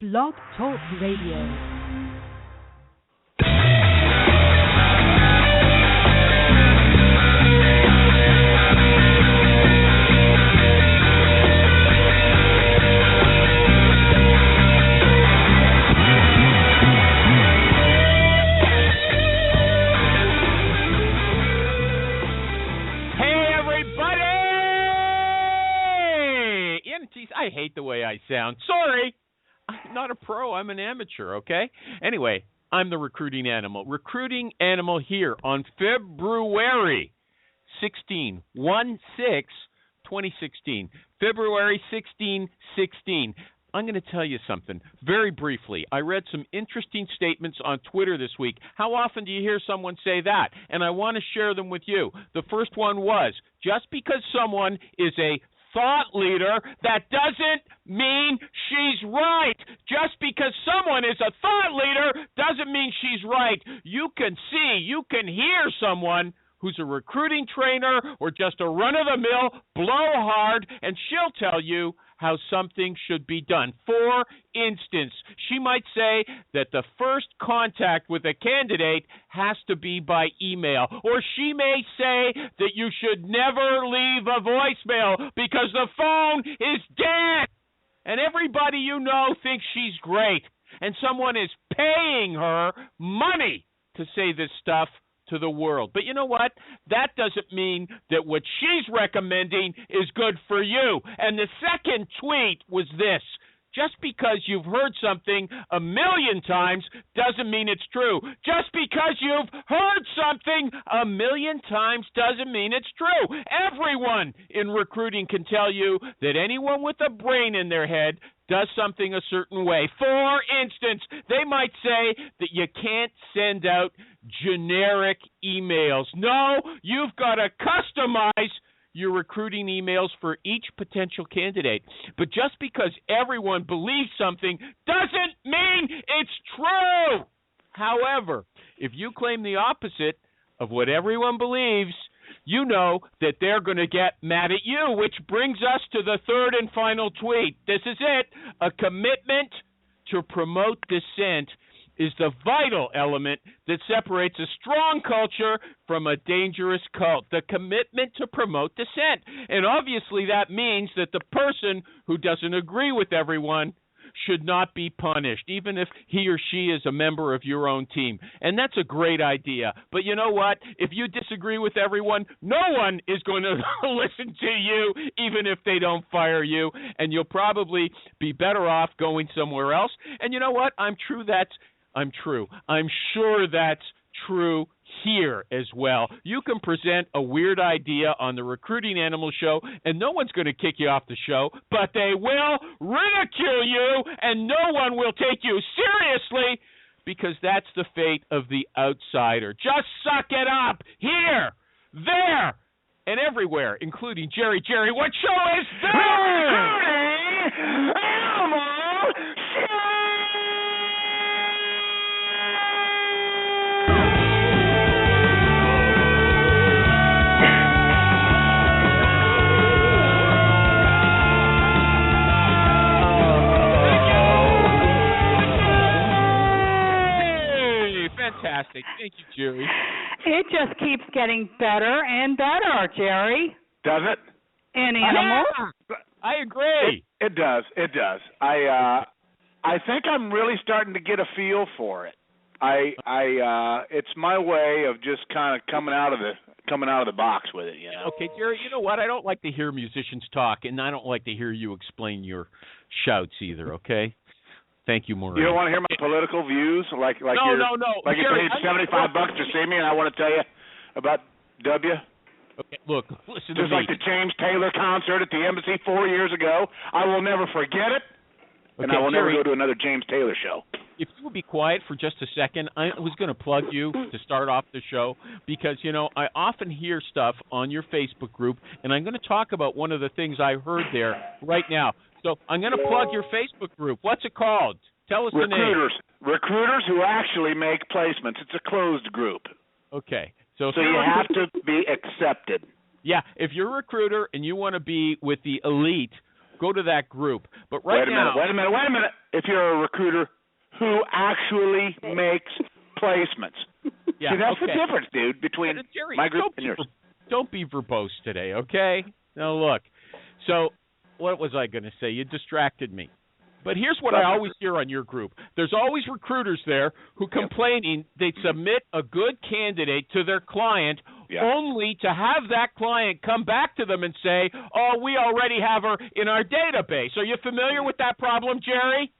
Blog Talk Radio. I hate the way I sound. Sorry. I'm not a pro. I'm an amateur, okay? Anyway, I'm the recruiting animal. Recruiting animal here on February 16, 2016. February 16. I'm going to tell you something very briefly. I read some interesting statements on Twitter this week. How often do you hear someone say that? And I want to share them with you. The first one was, just because someone is a thought leader, that doesn't mean she's right. Just because someone is a thought leader doesn't mean she's right. You can hear someone who's a recruiting trainer or just a run-of-the-mill blowhard, and she'll tell you how something should be done. For instance, she might say that the first contact with a candidate has to be by email, or she may say that you should never leave a voicemail because the phone is dead. And everybody you know thinks she's great, and someone is paying her money to say this stuff to the world. But you know what? That doesn't mean that what she's recommending is good for you. And the second tweet was this: just because you've heard something a million times doesn't mean it's true. Just because you've heard something a million times doesn't mean it's true. Everyone in recruiting can tell you that anyone with a brain in their head does something a certain way. For instance, they might say that you can't send out generic emails. No, you've got to customize your recruiting emails for each potential candidate. But just because everyone believes something doesn't mean it's true. However, if you claim the opposite of what everyone believes, you know that they're going to get mad at you, which brings us to the third and final tweet. This is it. A commitment to promote dissent is the vital element that separates a strong culture from a dangerous cult. The commitment to promote dissent. And obviously that means that the person who doesn't agree with everyone should not be punished, even if he or she is a member of your own team. And that's a great idea. But you know what? If you disagree with everyone, no one is going to listen to you, even if they don't fire you. And you'll probably be better off going somewhere else. And you know what? I'm sure that's true here as well. You can present a weird idea on the Recruiting Animal Show, and no one's going to kick you off the show, but they will ridicule you, and no one will take you seriously, because that's the fate of the outsider. Just suck it up here, there, and everywhere, including Jerry. Jerry, what show is this? Recruiting Animal Show! Fantastic. Thank you, Jerry. It just keeps getting better and better, Jerry. Does it? In animals? I agree. It does. It does. I think I'm really starting to get a feel for it. It's my way of just kind of coming out of the box with it, you know. Okay, Jerry, you know what? I don't like to hear musicians talk, and I don't like to hear you explain your shouts either, okay? Thank you, Maureen. You don't want to hear my political views? No. Like Jerry, you paid $75 to see me, and I want to tell you about W? Okay, look, listen to me. Just like the James Taylor concert at the Embassy 4 years ago. I will never forget it, and I will never go to another James Taylor show. If you would be quiet for just a second, I was going to plug you to start off the show because, you know, I often hear stuff on your Facebook group, and I'm going to talk about one of the things I heard there right now. So I'm going to plug your Facebook group. What's it called? Tell us the name. Recruiters who actually make placements. It's a closed group. Okay. So you have to be accepted. Yeah. If you're a recruiter and you want to be with the elite, go to that group. But right now, wait a minute. If you're a recruiter who actually makes placements. Yeah, see, that's the difference, dude, between Jerry, my group and yours. Don't be verbose today, okay? Now, look. So what was I going to say? You distracted me. But here's what I always hear on your group. There's always recruiters there who complaining they submit a good candidate to their client only to have that client come back to them and say, oh, we already have her in our database. Are you familiar with that problem, Jerry?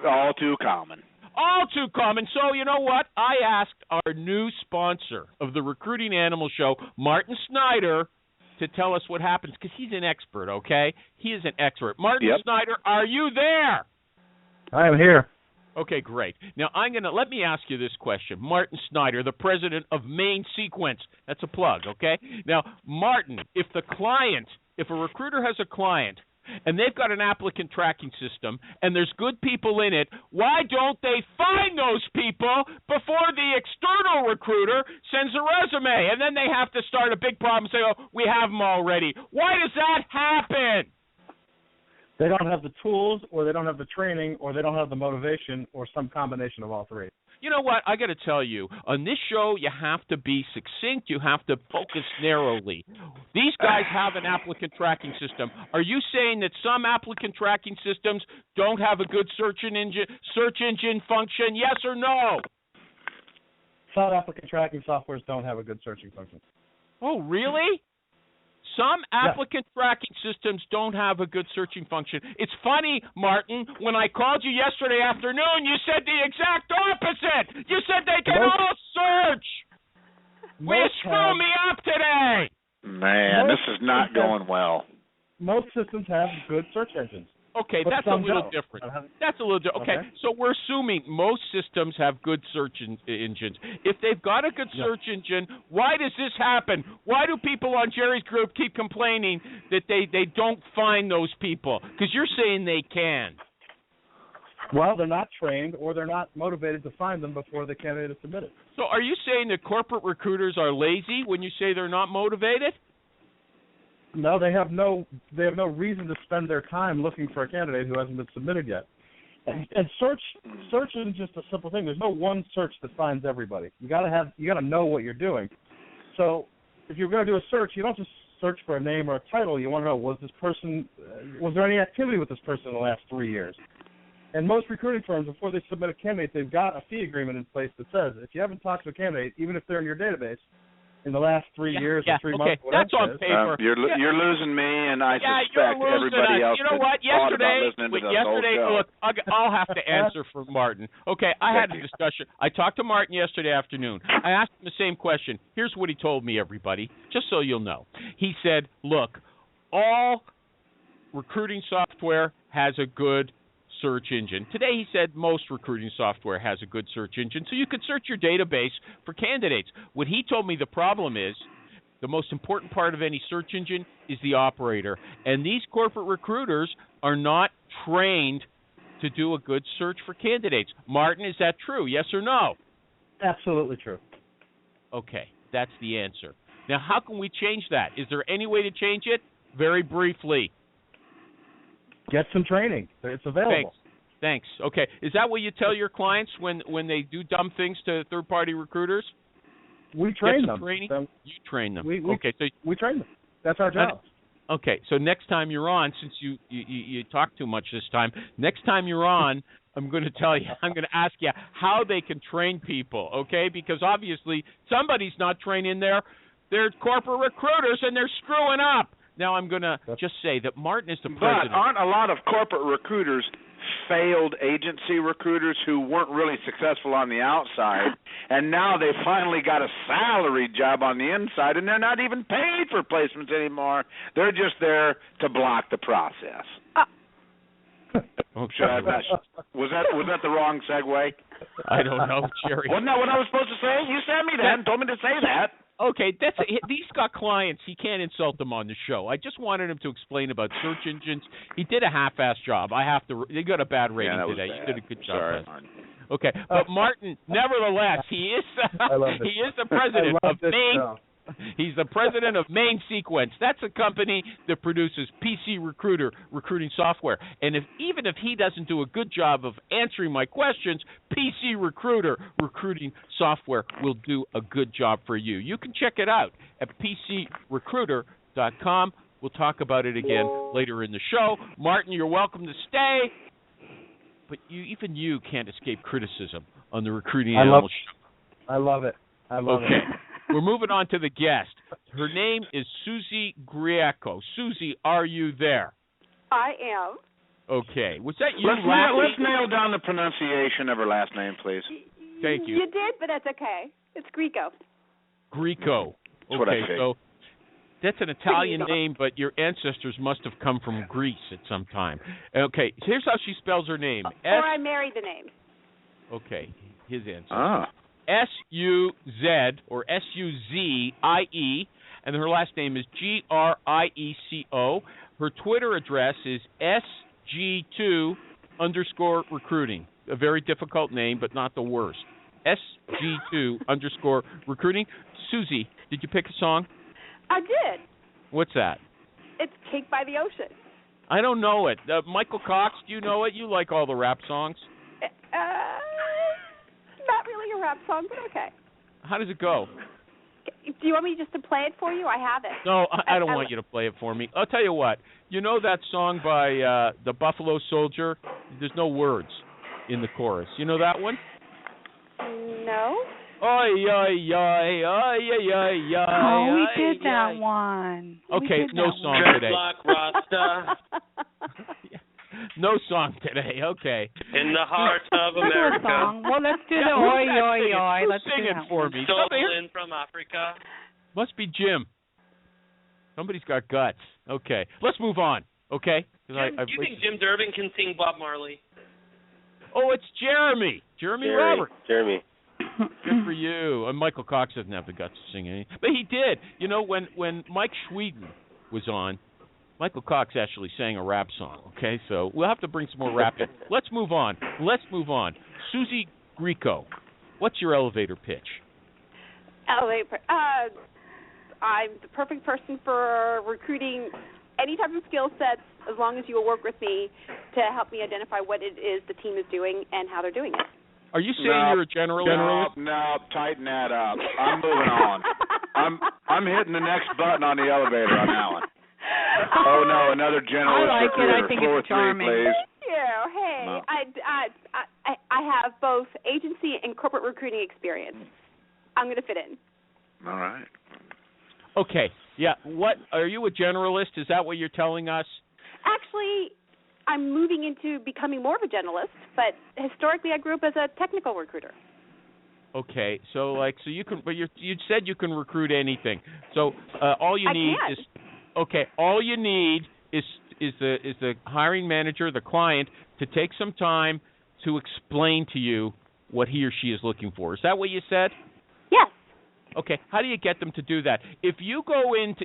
All too common. All too common. So you know what? I asked our new sponsor of the Recruiting Animal Show, Martin Snyder, to tell us what happens, because he's an expert, okay? He is an expert. Martin Snyder, are you there? I am here. Okay, great. Now, let me ask you this question. Martin Snyder, the president of Main Sequence. That's a plug, okay? Now, Martin, if a recruiter has a client, and they've got an applicant tracking system, and there's good people in it, why don't they find those people before the external recruiter sends a resume? And then they have to start a big problem and say, oh, we have them already. Why does that happen? They don't have the tools, or they don't have the training, or they don't have the motivation, or some combination of all three. You know what? I got to tell you, on this show, you have to be succinct. You have to focus narrowly. These guys have an applicant tracking system. Are you saying that some applicant tracking systems don't have a good search engine function? Yes or no? Some applicant tracking softwares don't have a good searching function. Oh, really? Some applicant tracking systems don't have a good searching function. It's funny, Martin, when I called you yesterday afternoon, you said the exact opposite. You said they can all search. Will you screw me up today? Man, this is not going well. Most systems have good search engines. Okay, that's a little different. That's a little different. Okay, so we're assuming most systems have good search engines. If they've got a good search engine, why does this happen? Why do people on Jerry's group keep complaining that they don't find those people? Because you're saying they can. Well, they're not trained, or they're not motivated to find them before the candidate is submitted. So are you saying that corporate recruiters are lazy when you say they're not motivated? No, they have no reason to spend their time looking for a candidate who hasn't been submitted yet. And search isn't just a simple thing. There's no one search that finds everybody. You got to know what you're doing. So if you're going to do a search, you don't just search for a name or a title. You want to know, was there any activity with this person in the last 3 years? And most recruiting firms, before they submit a candidate, they've got a fee agreement in place that says if you haven't talked to a candidate, even if they're in your database, in the last 3 years or 3 months, whatever that's on paper. You're losing me, and I suspect everybody else. You know what? Yesterday, look, I'll have to answer for Martin. Okay, I had a discussion. I talked to Martin yesterday afternoon. I asked him the same question. Here's what he told me, everybody, just so you'll know. He said, look, all recruiting software has a good search engine. Today he said most recruiting software has a good search engine, so you could search your database for candidates. What he told me the problem is, the most important part of any search engine is the operator, and these corporate recruiters are not trained to do a good search for candidates. Martin, is that true, yes or no? Absolutely true. Okay, that's the answer. Now, how can we change that? Is there any way to change it? Very briefly. Get some training. It's available. Thanks. Okay. Is that what you tell your clients when they do dumb things to third-party recruiters? We train them. Training? You train them. We train them. That's our job. Okay. So next time you're on, since you talk too much this time, next time you're on, I'm going to ask you how they can train people, okay? Because obviously somebody's not training their corporate recruiters, and they're screwing up. Now, I'm going to just say that Martin is the president. But aren't a lot of corporate recruiters failed agency recruiters who weren't really successful on the outside, and now they finally got a salary job on the inside, and they're not even paid for placements anymore. They're just there to block the process. Was that the wrong segue? I don't know, Jerry. Wasn't that what I was supposed to say? You sent me that and told me to say that. Okay, he's got clients. He can't insult them on the show. I just wanted him to explain about search engines. He did a half-ass job. They got a bad rating today. Bad. You did a good job. Sorry. Okay, but Martin, nevertheless, he is the president of Main. He's the president of Main Sequence. That's a company that produces PC Recruiter recruiting software. And even if he doesn't do a good job of answering my questions, PC Recruiter recruiting software will do a good job for you. You can check it out at PCRecruiter.com. We'll talk about it again later in the show. Martin, you're welcome to stay. But even you can't escape criticism on the Recruiting Animal Show. I love it. I love it. We're moving on to the guest. Her name is Suzie Grieco. Suzie, are you there? I am. Okay. Was that you Let's laughing? nail down the pronunciation of her last name, please. Thank you. You did, but that's okay. It's Grieco. Grieco. That's what I Okay, figured. so that's an Italian name, but your ancestors must have come from Greece at some time. Okay, here's how she spells her name. Or I married the name. Okay, his ancestors. Ah. S-U-Z or S-U-Z-I-E, and her last name is Grieco. Her Twitter address is SG2_recruiting. A very difficult name, but not the worst. SG2_recruiting. Suzie, did you pick a song? I did. What's that? It's Cake by the Ocean. I don't know it. Michael Cox, do you know it? You like all the rap songs. Not really a rap song, but okay. How does it go? Do you want me just to play it for you? I have it. No, I don't want you to play it for me. I'll tell you what. You know that song by the Buffalo Soldier? There's no words in the chorus. You know that one? No. Oi, oi, oi, oi, oi, oi, Oh, we oi, did that oi. one. Okay, no song today. Dreadlock Rasta No song today. Okay. in the heart of Let's do a America. song. Well, let's do the Yeah, oi, who's that oi, singing? oi. Who's Let's do singing that for one. me? Stolen from Africa. Must be Jim. Somebody's got guts. Okay. Let's move on. Okay? 'Cause Jim, do you think Jim Durbin can sing Bob Marley? Oh, it's Jeremy. Jeremy Roberts. Jeremy. Good for you. And Michael Cox doesn't have the guts to sing anything. But he did. You know, when Mike Schweden was on, Michael Cox actually sang a rap song. Okay? So we'll have to bring some more rap in. Let's move on. Suzie Grieco, what's your elevator pitch? I'm the perfect person for recruiting any type of skill sets as long as you will work with me to help me identify what it is the team is doing and how they're doing it. Are you saying you're a generalist? No, tighten that up. I'm moving on. I'm hitting the next button on the elevator on that one. Oh no, another generalist I like it. recruiter. I think Floor it's charming. 3, please. Thank you. Hey, No. I have both agency and corporate recruiting experience. I'm going to fit in. All right. Okay. Yeah. What are you a generalist? Is that what you're telling us? Actually, I'm moving into becoming more of a generalist, but historically I grew up as a technical recruiter. Okay. So you can, but you said you can recruit anything. So all you need can. is okay. All you need is the hiring manager, the client, to take some time to explain to you what he or she is looking for. Is that what you said? Yes. Okay, how do you get them to do that? If you go into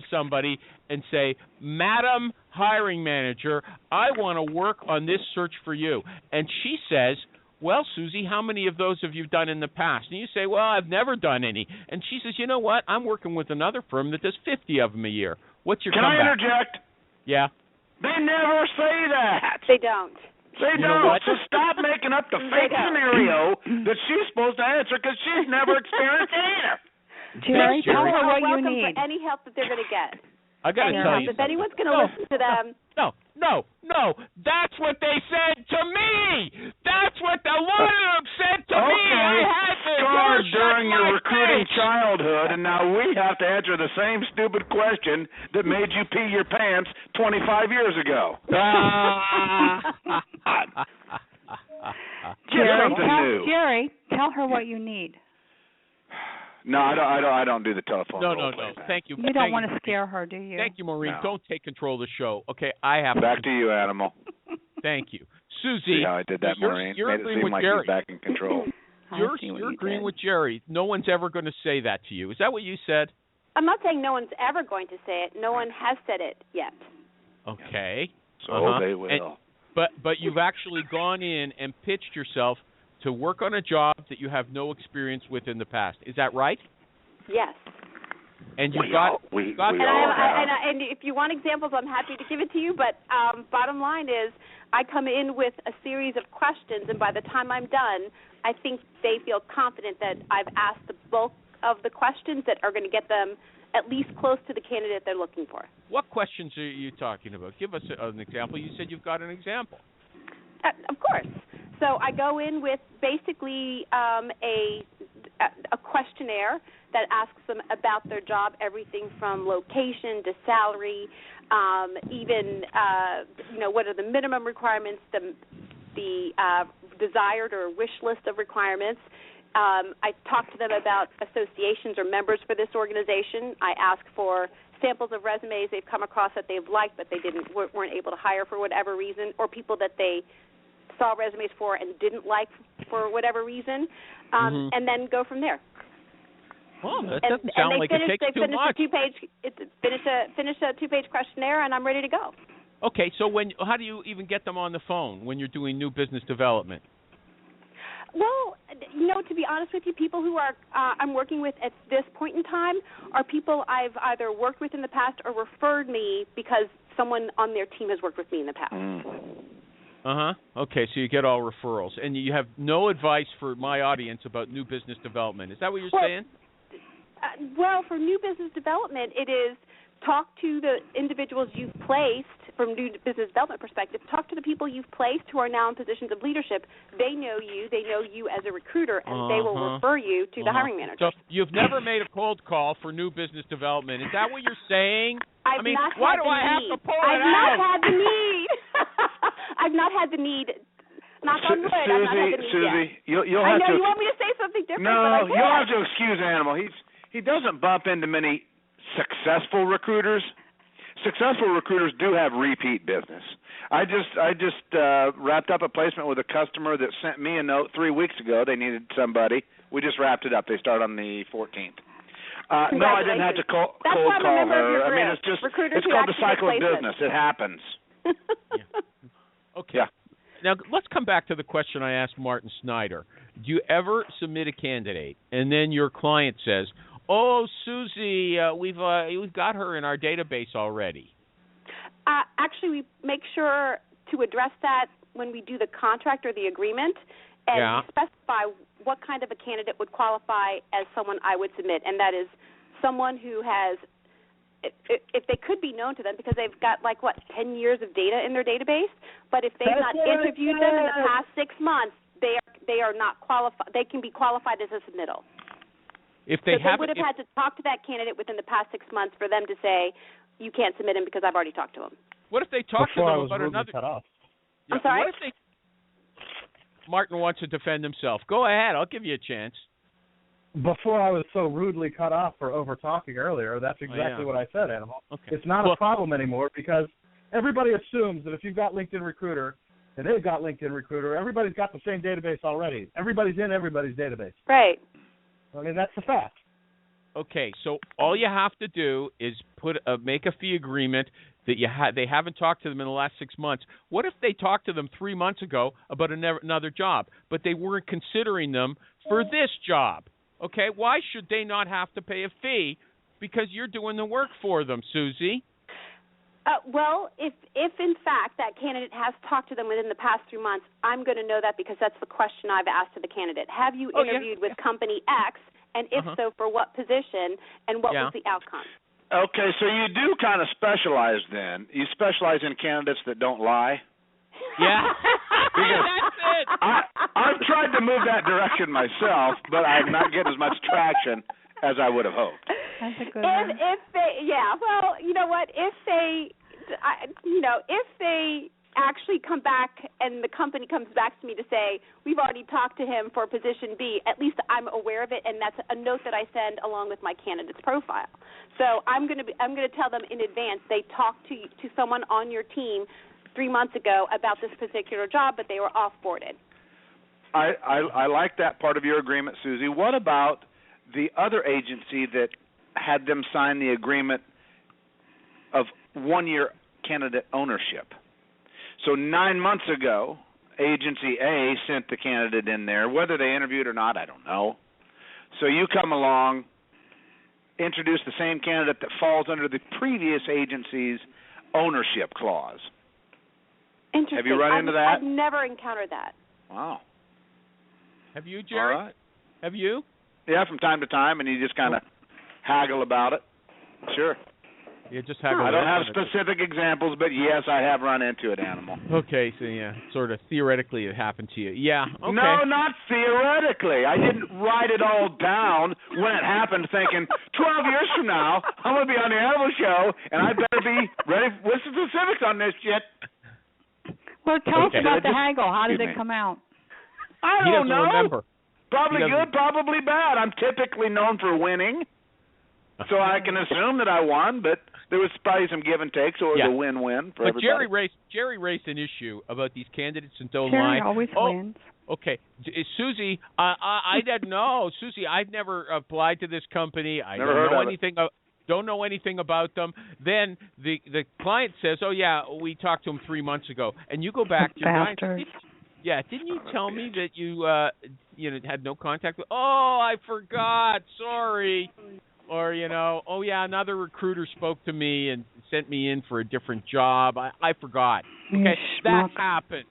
somebody and say, "Madam Hiring Manager, I want to work on this search for you," and she says, "Well, Suzie, how many of those have you done in the past?" And you say, "Well, I've never done any." And she says, "You know what? I'm working with another firm that does 50 of them a year." What's your Can I comeback? interject? Yeah. They never say that. They don't. They You know don't. what? So stop making up the fake scenario that she's supposed to answer because she's never experienced either. Jerry, tell Jerry. her what you welcome need. for any help that they're going to get. I got to Any tell help. you If anyone's going to No. listen to them, No. That's what they said to me. That's what a lot of them said to me. I had to Scarred shut during my your recruiting face. childhood, and now we have to answer the same stupid question that made you pee your pants 25 years ago. Jerry, tell her what you need. No, I don't do the telephone. No. role play. Thank you. You don't want to scare her, do you? Thank you, Maureen. No. Don't take control of the show. Okay, I have Back to you, Animal. Thank you, Suzie. See how I did that, Maureen? You're Made it agreeing seem with like Jerry. he's back in control. You're see what you agreeing did. with Jerry. No one's ever going to say that to you. Is that what you said? I'm not saying no one's ever going to say it. No one has said it yet. Okay. So they will. But you've actually gone in and pitched yourself to work on a job that you have no experience with in the past. Is that right? Yes. And you've We got all- we got And, all have. and if you want examples, I'm happy to give it to you. But bottom line is, I come in with a series of questions, and by the time I'm done, I think they feel confident that I've asked the bulk of the questions that are going to get them at least close to the candidate they're looking for. What questions are you talking about? Give us an example. You said you've got an example. Of course. So I go in with basically a questionnaire that asks them about their job, everything from location to salary, even what are the minimum requirements, the desired or wish list of requirements. I talk to them about associations or members for this organization. I ask for samples of resumes they've come across that they've liked, but they weren't able to hire for whatever reason, or people that they saw resumes for and didn't like for whatever reason, and then go from there. Well, that doesn't sound like it takes too much. Finish a two-page questionnaire, and I'm ready to go. Okay, so how do you even get them on the phone when you're doing new business development? Well, to be honest with you, people who I'm working with at this point in time are people I've either worked with in the past or referred me because someone on their team has worked with me in the past. Okay, so you get all referrals, and you have no advice for my audience about new business development. Is that what you're saying? Well, for new business development, it is talk to the individuals you've placed from new business development perspective. Talk to the people you've placed who are now in positions of leadership. They know you as a recruiter, and they will refer you to the hiring manager. So you've never made a cold call for new business development. Is that what you're saying? I've not had the need. I've not had the need. Knock on wood. I've not had the need Suzie, yet. you'll have to. You want me to say something different? No, you'll have to excuse Animal. He doesn't bump into many successful recruiters. Successful recruiters do have repeat business. I just wrapped up a placement with a customer that sent me a note 3 weeks ago. They needed somebody. We just wrapped it up. They start on the 14th. No, I didn't have to cold call her. I mean, it's called the cycle of business. It happens. Okay. Yeah. Now, let's come back to the question I asked Martin Snyder. Do you ever submit a candidate, and then your client says, "Oh, Suzie, we've got her in our database already"? Actually, we make sure to address that when we do the contract or the agreement, and specify what kind of a candidate would qualify as someone I would submit, and that is someone who has, if they could be known to them because they've got 10 years of data in their database, but if they've not interviewed them in the past 6 months, they are not qualified. They can be qualified as a submittal. If they would have had to talk to that candidate within the past 6 months for them to say, you can't submit him because I've already talked to him. What if they talk to them about another? Cut off. Yeah, I'm sorry? What if Martin wants to defend himself? Go ahead. I'll give you a chance. Before I was so rudely cut off for over-talking earlier, that's exactly what I said, Animal. Okay. It's not a problem anymore because everybody assumes that if you've got LinkedIn Recruiter and they've got LinkedIn Recruiter, everybody's got the same database already. Everybody's in everybody's database. Right. I mean, that's the fact. Okay, so all you have to do is make a fee agreement that they haven't talked to them in the last 6 months. What if they talked to them 3 months ago about another job, but they weren't considering them for this job? Okay, why should they not have to pay a fee because you're doing the work for them, Suzie? Well, if in fact that candidate has talked to them within the past 3 months, I'm going to know that because that's the question I've asked to the candidate. Have you interviewed with company X, and if so, for what position, and what was the outcome? Okay, so you do kind of specialize then. You specialize in candidates that don't lie? Yeah. That's it. I've tried to move that direction myself, but I'm not getting as much traction as I would have hoped. That's a good one. If they, well, you know what? If they actually come back and the company comes back to me to say we've already talked to him for position B, at least I'm aware of it, and that's a note that I send along with my candidate's profile. So I'm going to tell them in advance they talked to someone on your team 3 months ago about this particular job, but they were off-boarded. I like that part of your agreement, Suzie. What about the other agency that had them sign the agreement of 1 year candidate ownership? So 9 months ago, agency A sent the candidate in there. Whether they interviewed or not, I don't know. So you come along introduce the same candidate that falls under the previous agency's ownership clause. Interesting. Have you run into that? I've never encountered that. Wow. Have you, Jerry? All right. Have you? Yeah, from time to time, and you just kind of haggle about it. Sure. Yeah, just haggle. I don't have specific examples, but yes, I have run into it, Animal. Okay, so yeah, sort of theoretically it happened to you. Yeah. Okay. No, not theoretically. I didn't write it all down when it happened, thinking 12 years from now I'm going to be on the Animal Show, and I better be ready with some specifics on this shit. Well, tell us Okay. about the haggle. How did Excuse it come out? I He don't doesn't know. remember. Probably He doesn't- good, probably bad. I'm typically known for winning, so I can assume that I won, but there was probably some give and take, so it was a win-win for but everybody. Jerry raised an issue about these candidates and don't Jerry lie. always wins. Okay, Suzie, I didn't know. Suzie, I've never applied to this company. I Never don't heard know of anything. Don't know anything about them. Then the client says, "Oh yeah, we talked to him 3 months ago," and you go back to your client. Bastards. Yeah, didn't you tell me that you had no contact with? Oh, I forgot. Sorry. Or oh yeah, another recruiter spoke to me and sent me in for a different job. I forgot. Okay, that happens.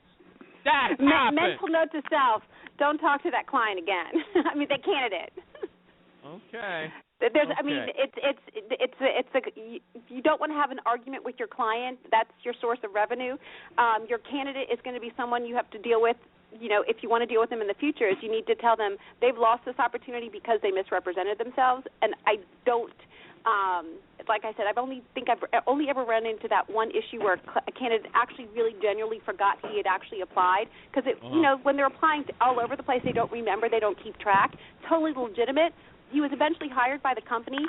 That happens. Mental note to self: don't talk to that client again. I mean, that candidate. Okay. I mean, you don't want to have an argument with your client. That's your source of revenue. Your candidate is going to be someone you have to deal with. If you want to deal with them in the future, is you need to tell them they've lost this opportunity because they misrepresented themselves. And I don't, like I said, I've only ever run into that one issue where a candidate actually really genuinely forgot he had actually applied because when they're applying all over the place, they don't remember, they don't keep track. Totally legitimate. He was eventually hired by the company,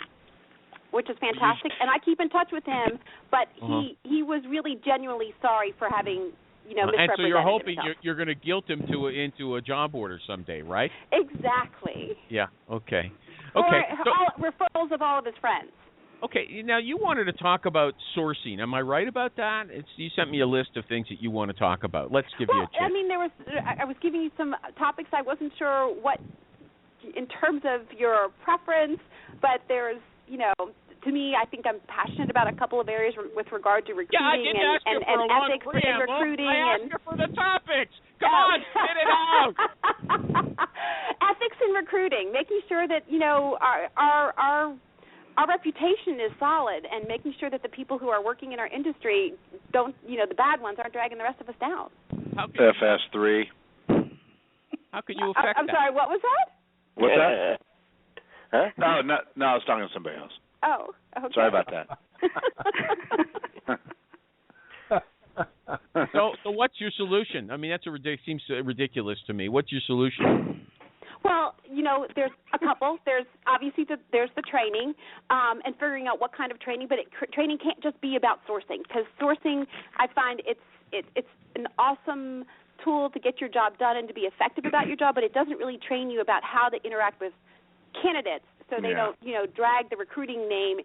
which is fantastic, and I keep in touch with him. But he was really genuinely sorry for having misrepresented and so you're hoping himself. you're going to guilt him into a job order someday, right? Exactly. Yeah. Okay. Or So, referrals of all of his friends. okay. Now you wanted to talk about sourcing. Am I right about that? You sent me a list of things that you want to talk about. Let's give you a chance. I mean, I was giving you some topics. I wasn't sure what, in terms of your preference, but there's, to me, I think I'm passionate about a couple of areas with regard to recruiting and ethics in recruiting. I asked you for the topics. Come on, spit it out. Ethics in recruiting, making sure that our reputation is solid, and making sure that the people who are working in our industry don't, the bad ones aren't dragging the rest of us down. FS3. How can you affect I'm that? sorry, what was that? What's that? Huh? No, I was talking to somebody else. Oh, okay. Sorry about that. So what's your solution? I mean, seems ridiculous to me. What's your solution? Well, there's a couple. There's obviously there's the training and figuring out what kind of training, but training can't just be about sourcing, because sourcing, I find it's an awesome tool to get your job done and to be effective about your job, but it doesn't really train you about how to interact with candidates so they don't, drag the recruiting name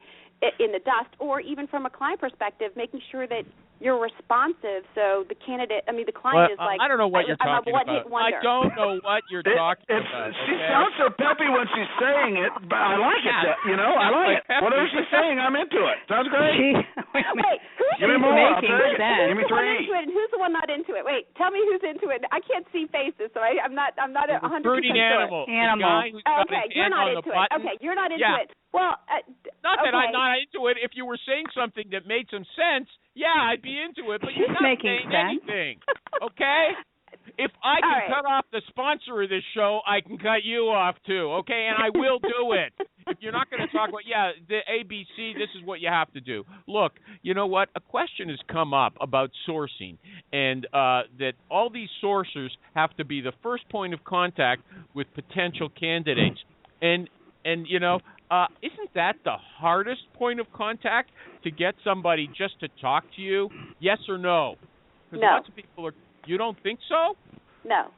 in the dust, or even from a client perspective, making sure that you're responsive so the client is like, I don't know what you're talking about. I don't know what you're talking about. She sounds so peppy when she's saying it, but I like it. I like it. Whatever she's saying, I'm into it. Sounds great. Wait, Give me more. making sense? Who's Give me the one three. into it and who's the one not into it? Wait, tell me who's into it. I can't see faces, so I'm not 100% Recruiting sure. animal. The guy who's got Okay, his you're hand not on the into it. button. Okay, you're not into Yeah. it. Well, not that I'm okay. not into it. If you were saying something that made some sense, yeah, I'd be into it. But She's you're not making saying sense. anything. Okay? If I can All right. cut off the sponsor of this show, I can cut you off too. Okay? And I will do it. If you're not going to talk about, the ABC, this is what you have to do. Look, you know what? A question has come up about sourcing, and that all these sourcers have to be the first point of contact with potential candidates. And isn't that the hardest point of contact, to get somebody just to talk to you? Yes or no? Because No. lots of people you don't think so? No.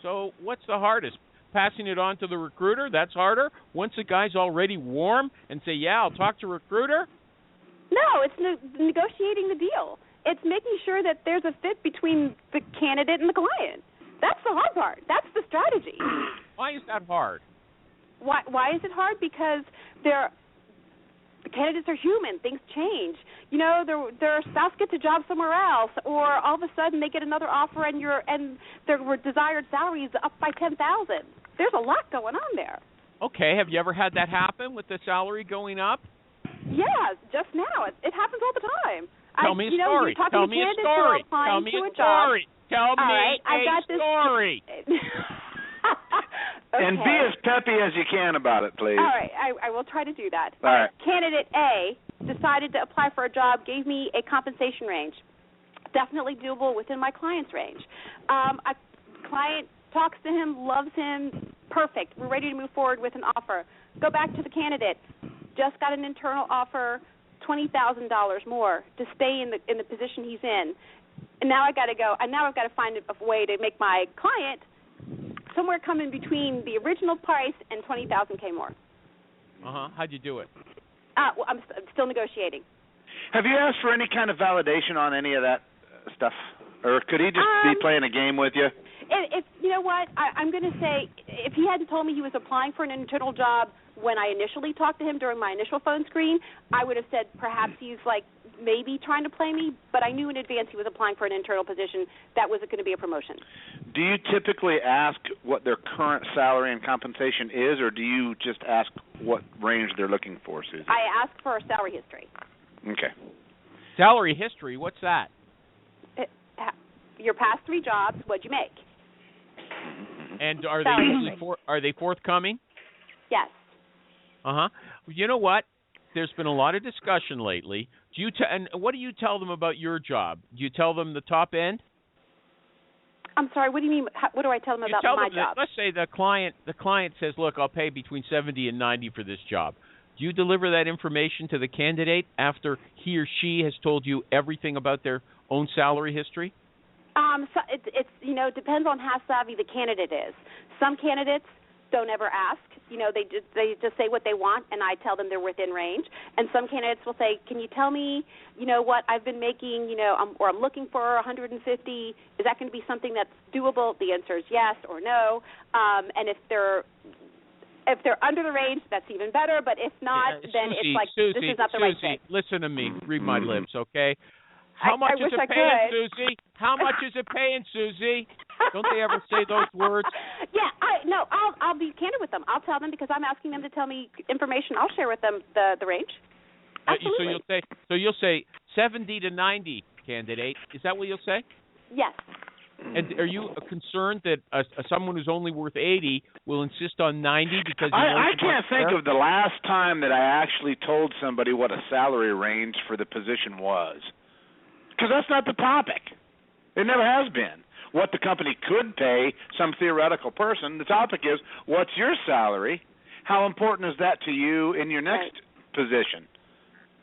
So what's the hardest? Passing it on to the recruiter? That's harder? Once a guy's already warm and say, yeah, I'll talk to a recruiter? No, it's negotiating the deal. It's making sure that there's a fit between the candidate and the client. That's the hard part. That's the strategy. Why is that hard? Why is it hard? Because the candidates are human. Things change. You know, their spouse gets a job somewhere else, or all of a sudden they get another offer, and their desired salary is up by $10,000. There's a lot going on there. Okay. Have you ever had that happen with the salary going up? Yeah, just now. It happens all the time. Tell me a story. Tell me a story. Tell me a story. Tell me a story. Okay. And be as peppy as you can about it, please. All right, I will try to do that. All right. Candidate A decided to apply for a job, gave me a compensation range. Definitely doable within my client's range. A client talks to him, loves him, perfect. We're ready to move forward with an offer. Go back to the candidate. Just got an internal offer, $20,000 more to stay in the position he's in. And now I've got to find a way to make my client somewhere come in between the original price and $20,000 more. How'd you do it? Well, I'm still negotiating. Have you asked for any kind of validation on any of that stuff, or could he just be playing a game with you? If you know what, I'm going to say, if he hadn't told me he was applying for an internal job when I initially talked to him during my initial phone screen, I would have said perhaps he's like maybe trying to play me, but I knew in advance he was applying for an internal position that was going to be a promotion. Do you typically ask what their current salary and compensation is, or do you just ask what range they're looking for, Suzie? I ask for a salary history. Okay. Salary history, what's that? Your past 3 jobs, what'd you make? And are they usually are they forthcoming? Yes. You know what? There's been a lot of discussion lately. And what do you tell them about your job? Do you tell them the top end? I'm sorry. What do you mean? What do I tell them about my job? Let's say the client says, "Look, I'll pay between 70 and 90 for this job." Do you deliver that information to the candidate after he or she has told you everything about their own salary history? So it's depends on how savvy the candidate is. Some candidates don't ever ask. They just say what they want, and I tell them they're within range. And some candidates will say, "Can you tell me, what I've been making, or I'm looking for 150. Is that going to be something that's doable?" The answer is yes or no. And if they're under the range, that's even better. But if not, then Suzie, it's like Suzie, this is not the right thing. Listen to me. Read my lips, okay? How much is it paying, Suzie? How much is it paying, Suzie? Don't they ever say those words? Yeah, I'll be candid with them. I'll tell them because I'm asking them to tell me information. I'll share with them the range. Absolutely. So you'll say 70 to 90, candidate. Is that what you'll say? Yes. And are you concerned that someone who's only worth 80 will insist on 90 because I can't think of the last time that I actually told somebody what a salary range for the position was. Because that's not the topic. It never has been. What the company could pay some theoretical person. The topic is, what's your salary? How important is that to you in your next position?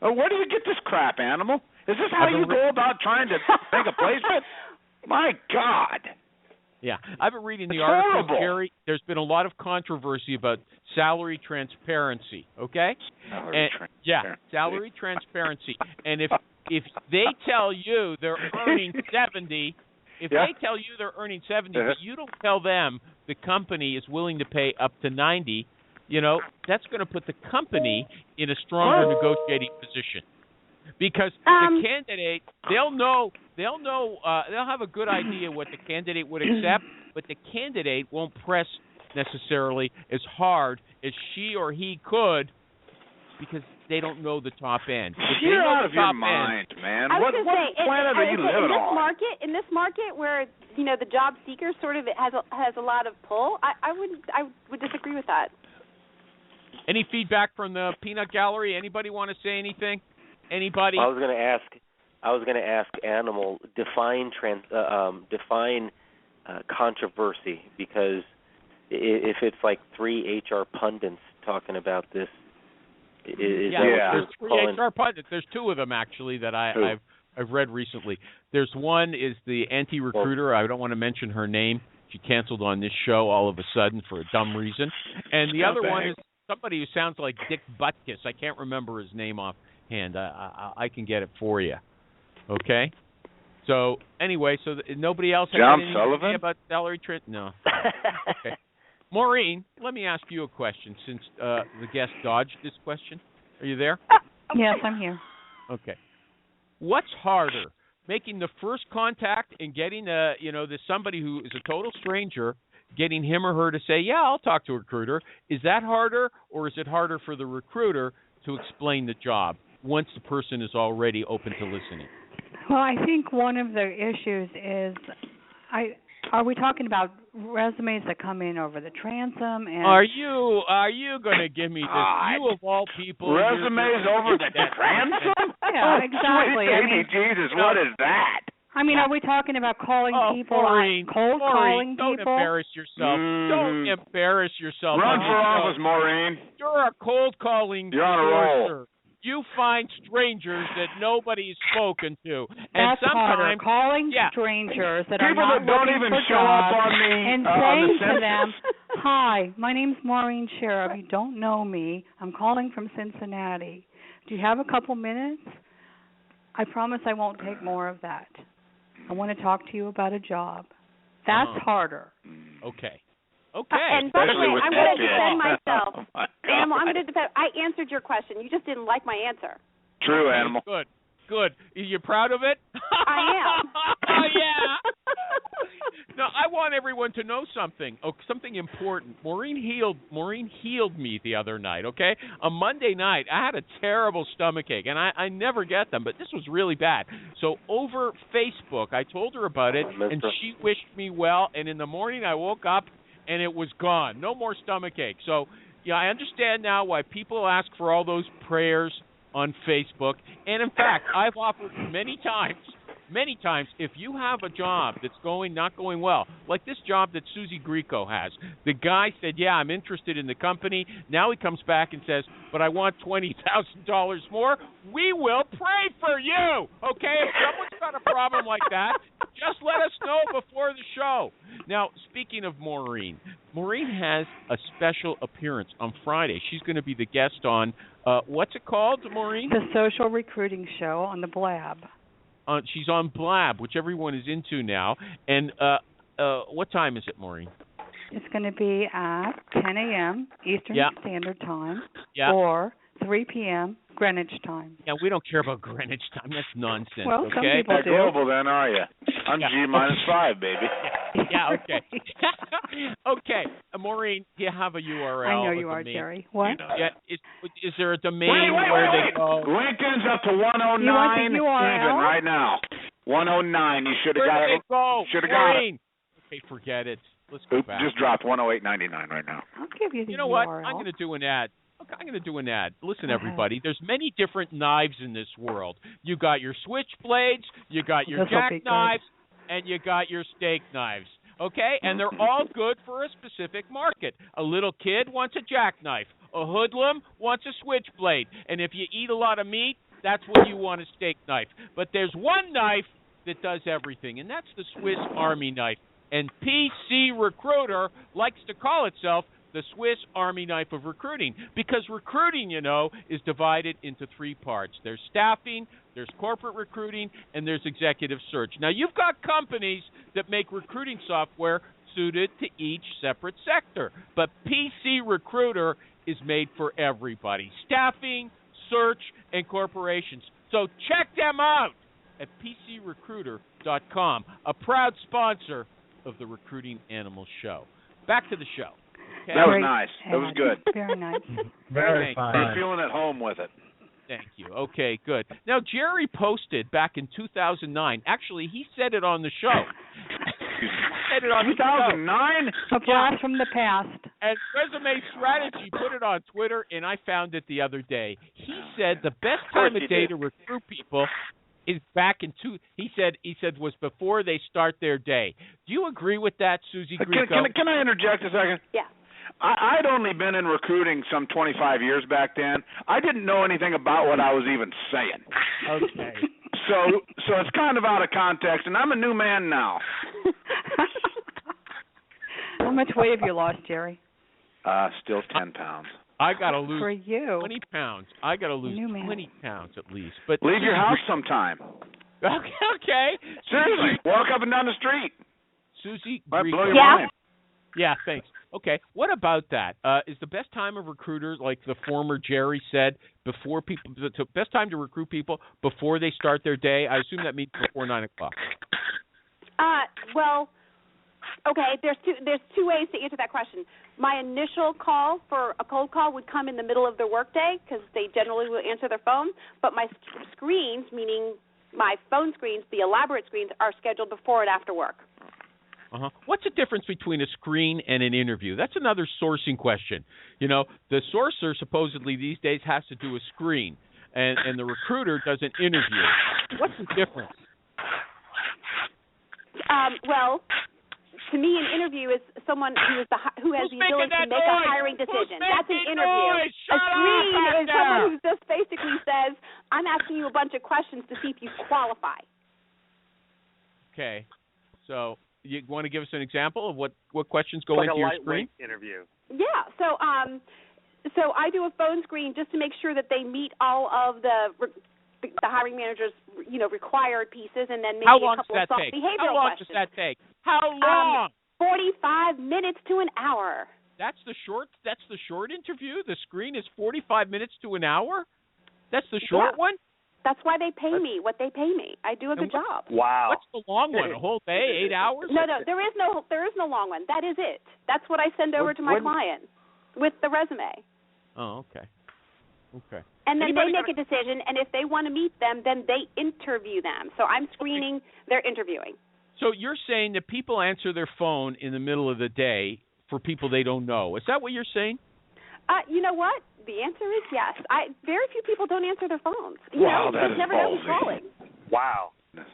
Where do you get this crap, animal? Is this how you go about trying to make a placement? My God. Yeah, I've been reading the it's article, horrible. Jerry. There's been a lot of controversy about salary transparency, okay? Salary transparency. And if they tell you they're earning 70, they tell you they're earning 70, but you don't tell them the company is willing to pay up to 90, that's going to put the company in a stronger negotiating position. Because the candidate, they'll have a good idea what the candidate would accept, but the candidate won't press necessarily as hard as she or he could because they don't know the top end. You're out of your mind, man. What planet are you living on? In this market where the job seeker sort of has a lot of pull, I would disagree with that. Any feedback from the peanut gallery? Anybody want to say anything? Anybody? I was going to ask Animal define controversy, because if it's like 3 HR pundits talking about this, there's 3 HR pundits. There's 2 of them actually that I've read recently. There's one is the anti-recruiter. I don't want to mention her name. She canceled on this show all of a sudden for a dumb reason. And the other one is somebody who sounds like Dick Butkus. I can't remember his name offhand. I can get it for you. Okay? So, anyway, nobody else has anything to say about salary trend? No. Okay. Maureen, let me ask you a question since the guest dodged this question. Are you there? Yes, I'm here. Okay. What's harder, making the first contact and getting this somebody who is a total stranger, getting him or her to say, yeah, I'll talk to a recruiter? Is that harder, or is it harder for the recruiter to explain the job once the person is already open to listening? Well, I think one of the issues is, are we talking about resumes that come in over the transom? And Are you going to give me this? You of all people, resumes over the transom? Yeah, exactly. Sweet baby Jesus, what is that? I mean, are we talking about calling people, Maureen, cold calling don't people? embarrass yourself. Don't embarrass yourself. Run for office, Maureen. You're a cold calling. You're on a roll. sorcerer. You find strangers that nobody's spoken to, That's and sometimes harder. Calling strangers that people are not that don't looking even for show up jobs on the and on saying the to census. them, "Hi, my name's Maureen Sheriff. You don't know me. I'm calling from Cincinnati. Do you have a couple minutes? I promise I won't take more of that. I want to talk to you about a job." That's harder. Okay. And by the way, Especially with I'm going to that defend bitch. myself. Oh, my Animal, I'm God. going to defend. I answered your question. You just didn't like my answer. True, Animal. Good. Are you proud of it? I am. Oh, yeah. No, I want everyone to know something. Something important. Maureen healed me the other night, okay? On Monday night, I had a terrible stomachache, and I never get them, but this was really bad. So over Facebook, I told her about it, and she wished me well, and in the morning I woke up, and it was gone. No more stomachache. So, yeah, I understand now why people ask for all those prayers on Facebook. And, in fact, I've offered many times, if you have a job that's not going well, like this job that Suzie Grieco has. The guy said, yeah, I'm interested in the company. Now he comes back and says, but I want $20,000 more. We will pray for you, okay? If someone's got a problem like that, just let us know before the show. Now, speaking of Maureen has a special appearance on Friday. She's going to be the guest on, what's it called, Maureen? The Social Recruiting Show on the Blab. She's on Blab, which everyone is into now. And what time is it, Maureen? It's going to be at 10 a.m. Eastern Standard Time or 3 p.m. Greenwich time. Yeah, we don't care about Greenwich time. That's nonsense. Well, okay? some people do. Global, then, are you? I'm G-5, baby. Yeah, okay. Okay, Maureen, do you have a URL? I know you are, Jerry. What? Is there a domain where they go? LinkedIn's up to 109. You want the URL? Even right now. 109. You should have got it. Should have got it. Okay, forget it. Let's go back. Just dropped 108.99 right now. I'll give you the URL. You know what? I'm going to do an ad. Listen, everybody, there's many different knives in this world. You got your switchblades, you got your jackknives, and you got your steak knives. Okay? And they're all good for a specific market. A little kid wants a jackknife. A hoodlum wants a switchblade. And if you eat a lot of meat, that's when you want a steak knife. But there's one knife that does everything, and that's the Swiss Army knife. And PC Recruiter likes to call itself the Swiss Army knife of recruiting, because recruiting, is divided into three parts. There's staffing, there's corporate recruiting, and there's executive search. Now, you've got companies that make recruiting software suited to each separate sector, but PC Recruiter is made for everybody. Staffing, search, and corporations. So check them out at PCRecruiter.com, a proud sponsor of the Recruiting Animal Show. Back to the show. Okay. That was nice. That was good. Very nice. Very fine. I'm feeling at home with it. Thank you. Okay, good. Now, Jerry posted back in 2009. Actually, he said it on the show. He said it on 2009? A blast from the past. And Resume Strategy put it on Twitter, and I found it the other day. He said the best time of day to recruit people is back in he said was before they start their day. Do you agree with that, Suzie Grieco? Can I interject a second? Yeah. I'd only been in recruiting some 25 years back then. I didn't know anything about what I was even saying. Okay. So it's kind of out of context, and I'm a new man now. How much weight have you lost, Jerry? Still 10 pounds. I got to lose For you. 20 pounds. I got to lose 20 pounds at least. But leave your house sometime. Okay. Seriously, walk up and down the street. Suzie Might Grieco. blow your mind. Yeah, thanks. Okay, what about that? Is the best time of recruiters, like the former Jerry said, before people? The best time to recruit people before they start their day? I assume that means before 9 o'clock. Well, okay. There's two ways to answer that question. My initial call for a cold call would come in the middle of their workday because they generally will answer their phone. But my screens, meaning my phone screens, the elaborate screens, are scheduled before and after work. What's the difference between a screen and an interview? That's another sourcing question. You know, the sourcer supposedly these days has to do a screen, and the recruiter does an interview. What's the difference? Well, to me, an interview is someone who has the ability to make a hiring decision. That's an interview. A screen is someone who just basically says, I'm asking you a bunch of questions to see if you qualify. Okay. So you want to give us an example of what questions go into your screen? Interview. Yeah. So I do a phone screen just to make sure that they meet all of the hiring manager's required pieces, and then maybe a couple of soft behavioral questions. How long does that take? How long? 45 minutes to an hour. That's the short interview. The screen is 45 minutes to an hour. That's the short one. That's why they pay me what they pay me. I do a good job. Wow. What's the long one? A whole day, 8 hours? No, there is no long one. That is it. That's what I send over to my client with the resume. Oh, okay. And then they make a decision, and if they want to meet them, then they interview them. So I'm screening, they're interviewing. So you're saying that people answer their phone in the middle of the day for people they don't know. Is that what you're saying? You know what? The answer is yes. Very few people don't answer their phones. That is never know who's calling. Wow.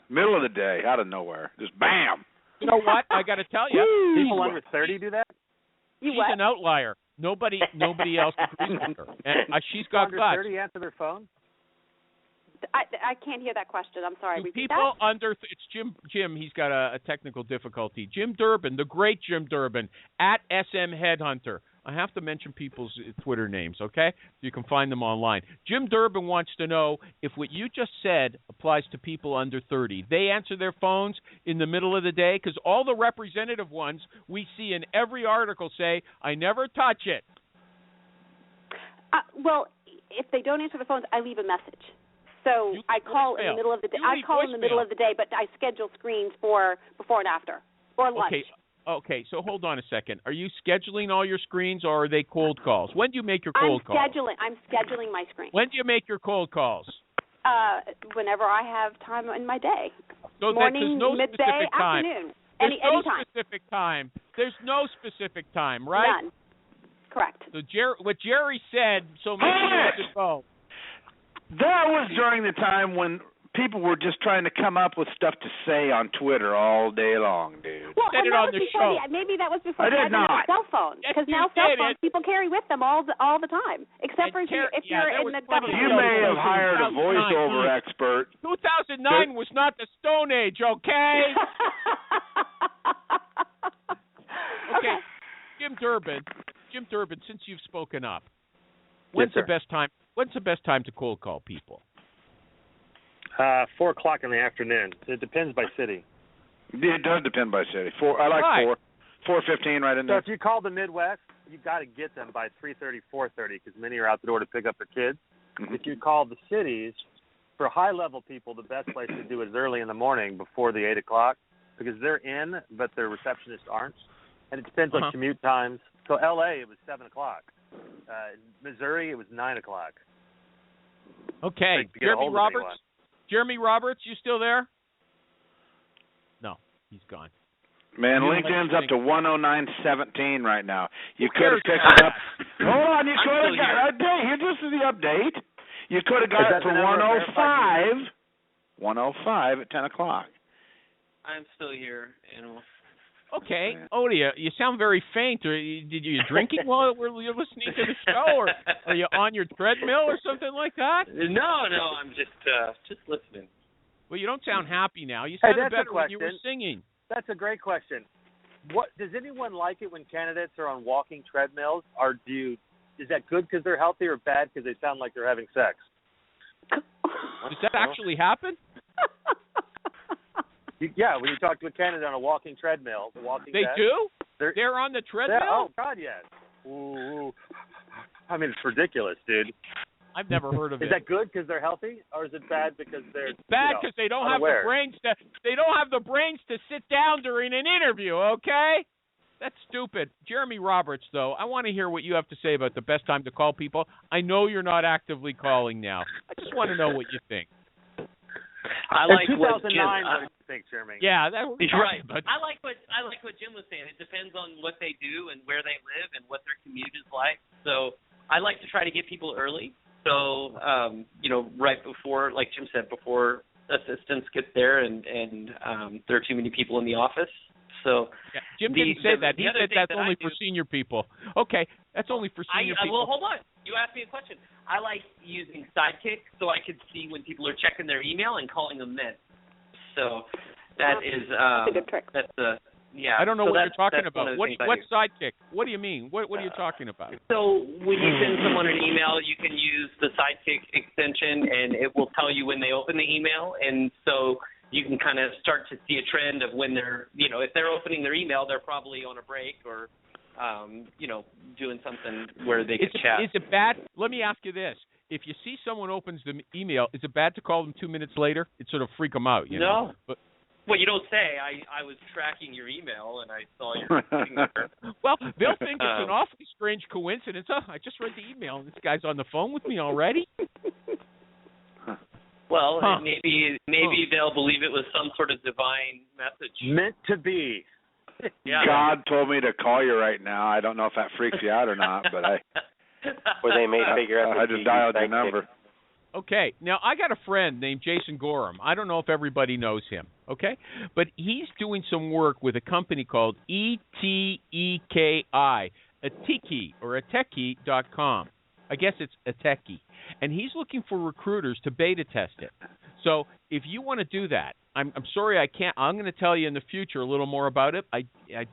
Middle of the day, out of nowhere, just bam. You know what? I got to tell you, people under 30 do that. She's an outlier. Nobody else agrees with her. And she's got under guts. 30 answer their phone? I can't hear that question. I'm sorry. Do people under it's Jim. He's got a technical difficulty. Jim Durbin, the great Jim Durbin, at SM Headhunter. I have to mention people's Twitter names, okay? You can find them online. Jim Durbin wants to know if what you just said applies to people under 30. They answer their phones in the middle of the day because all the representative ones we see in every article say, I never touch it. Well, if they don't answer the phones, I leave a message. So I call in the middle of the day. I call in the middle of the day, but I schedule screens for before and after or lunch. Okay, so hold on a second. Are you scheduling all your screens, or are they cold calls? When do you make your cold calls? I'm scheduling my screen. When do you make your cold calls? Whenever I have time in my day. So morning, midday, specific time. afternoon. Anytime. Specific time. There's no specific time, right? None. Correct. So what Jerry said, so maybe you should go. That was during the time when people were just trying to come up with stuff to say on Twitter all day long, dude. Well, said it on the show. Maybe that was before I did not. Cell phones, because now cell phones people carry with them all the time, except for if you're in the government. You may have hired a voiceover expert. 2009 was not the Stone Age, okay? Okay, Jim Durbin, since you've spoken up, when's the best time? When's the best time to cold call people? 4 o'clock in the afternoon. It depends by city. It does depend by city. I like 4:15 right in there. So if you call the Midwest, you got to get them by 3:30, 4:30, because many are out the door to pick up their kids. Mm-hmm. If you call the cities, for high-level people, the best place to do it is early in the morning before the 8 o'clock, because they're in, but their receptionists aren't. And it depends on commute times. So L.A., it was 7 o'clock. Missouri, it was 9 o'clock. Okay. Jeremy Roberts, you still there? No, he's gone. Man, LinkedIn's up to 109.17 right now. You could have picked it up. Hold on, you could have got it. Here, this is the update. You could have got it for 105. 105 at 10 o'clock. I'm still here, Animal. Okay, Odia, you sound very faint. Did you drinking while you're listening to the show, or are you on your treadmill or something like that? No, I'm just listening. Well, you don't sound happy now. You sounded better when you were singing. That's a great question. What does anyone like it when candidates are on walking treadmills? Is that good because they're healthy, or bad because they sound like they're having sex? Does that actually happen? Yeah, when you talk to a candidate on a walking treadmill, they do? They're on the treadmill? Oh, God, yes. Ooh. I mean, it's ridiculous, dude. I've never heard of it. Is that good because they're healthy, or is it bad because they're bad because they don't have the brains to sit down during an interview, okay? That's stupid. Jeremy Roberts, though, I want to hear what you have to say about the best time to call people. I know you're not actively calling now. I just want to know what you think. I like 2009, what Jim. what do you think, Jeremy? Yeah, He's right. I like what Jim was saying. It depends on what they do and where they live and what their commute is like. So I like to try to get people early. So right before, like Jim said, before assistants get there and there are too many people in the office. So yeah, Jim didn't say that. He said that's only for senior people. Okay, that's only for senior people. Well, hold on. You asked me a question. I like using Sidekick so I could see when people are checking their email and calling them then. So that is that's a good trick. That's yeah. I don't know what you're talking about. What's Sidekick? What do you mean? What are you talking about? So when you send someone an email, you can use the Sidekick extension, and it will tell you when they open the email, and so you can kind of start to see a trend of when they're, if they're opening their email, they're probably on a break or, doing something where they can chat. Is it bad? Let me ask you this. If you see someone opens the email, is it bad to call them 2 minutes later? It sort of freak them out, you know? But, well, you don't say. I was tracking your email, and I saw your sitting there. Well, they'll think it's an awfully strange coincidence. Oh, I just read the email, and this guy's on the phone with me already? Well, maybe they'll believe it was some sort of divine message. Meant to be. Yeah. God told me to call you right now. I don't know if that freaks you out or not, but or they may figure out. I just dialed your number. Okay. Now, I got a friend named Jason Gorham. I don't know if everybody knows him, okay? But he's doing some work with a company called ETEKI, Ateki, or Ateki.com. I guess it's Ateki. And he's looking for recruiters to beta test it. So if you want to do that, I'm sorry I can't. I'm going to tell you in the future a little more about it. I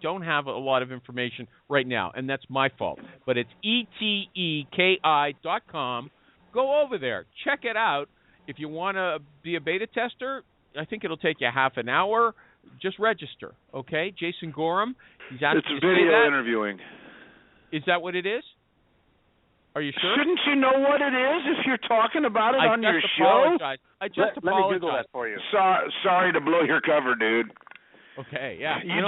don't have a lot of information right now, and that's my fault. But it's ETEKI.com. Go over there. Check it out. If you want to be a beta tester, I think it'll take you half an hour. Just register, okay? Jason Gorham. He's asking It's video interviewing. Is that what it is? Are you sure? Shouldn't you know what it is if you're talking about it on your show? I just apologize. Let me Google that for you. Sorry to blow your cover, dude. Okay, yeah. You